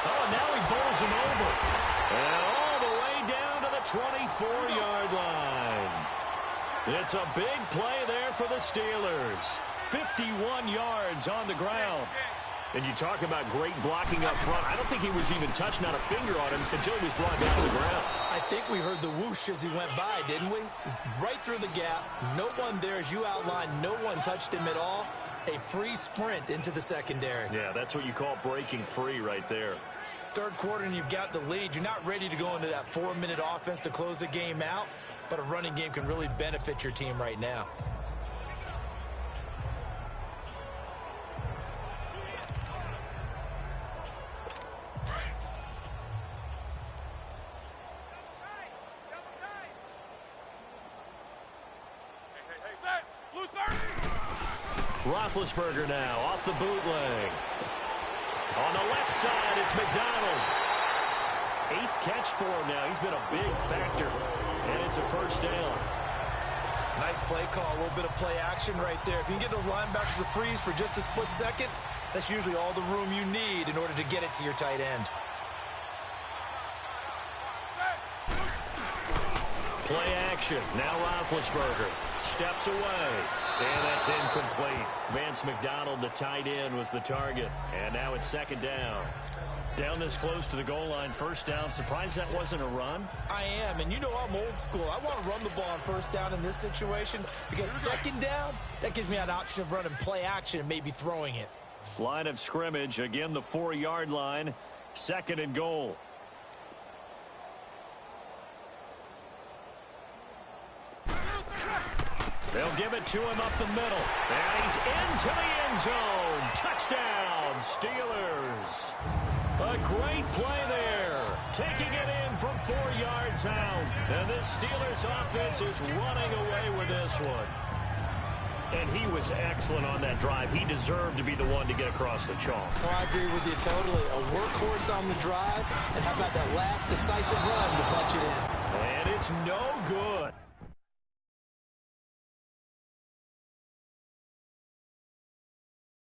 Oh, now he bowls him over. And all the way down to the 24-yard line. It's a big play there for the Steelers. 51 yards on the ground. And you talk about great blocking up front. I don't think he was even touched, not a finger on him, until he was brought down to the ground. I think we heard the whoosh as he went by, didn't we? Right through the gap. No one there, as you outlined. No one touched him at all. A free sprint into the secondary. Yeah, that's what you call breaking free right there. Third quarter and you've got the lead. You're not ready to go into that 4-minute offense to close the game out, but a running game can really benefit your team right now. Roethlisberger now off the bootleg. On the left side, it's McDonald. 8th catch for him now. He's been a big factor, and it's a first down. Nice play call, a little bit of play action right there. If you can get those linebackers to freeze for just a split second, that's usually all the room you need in order to get it to your tight end. Play action. Now Roethlisberger steps away. And that's incomplete. Vance McDonald, the tight end, was the target. And now it's second down. Down this close to the goal line, first down. Surprised that wasn't a run? I am, and you know I'm old school. I want to run the ball on first down in this situation because second down, that gives me an option of running play action and maybe throwing it. Line of scrimmage, again the 4-yard line, second and goal. They'll give it to him up the middle. And he's into the end zone. Touchdown, Steelers. A great play there. Taking it in from 4 yards out. And this Steelers offense is running away with this one. And he was excellent on that drive. He deserved to be the one to get across the chalk. Oh, I agree with you totally. A workhorse on the drive. And how about that last decisive run to punch it in? And it's no good.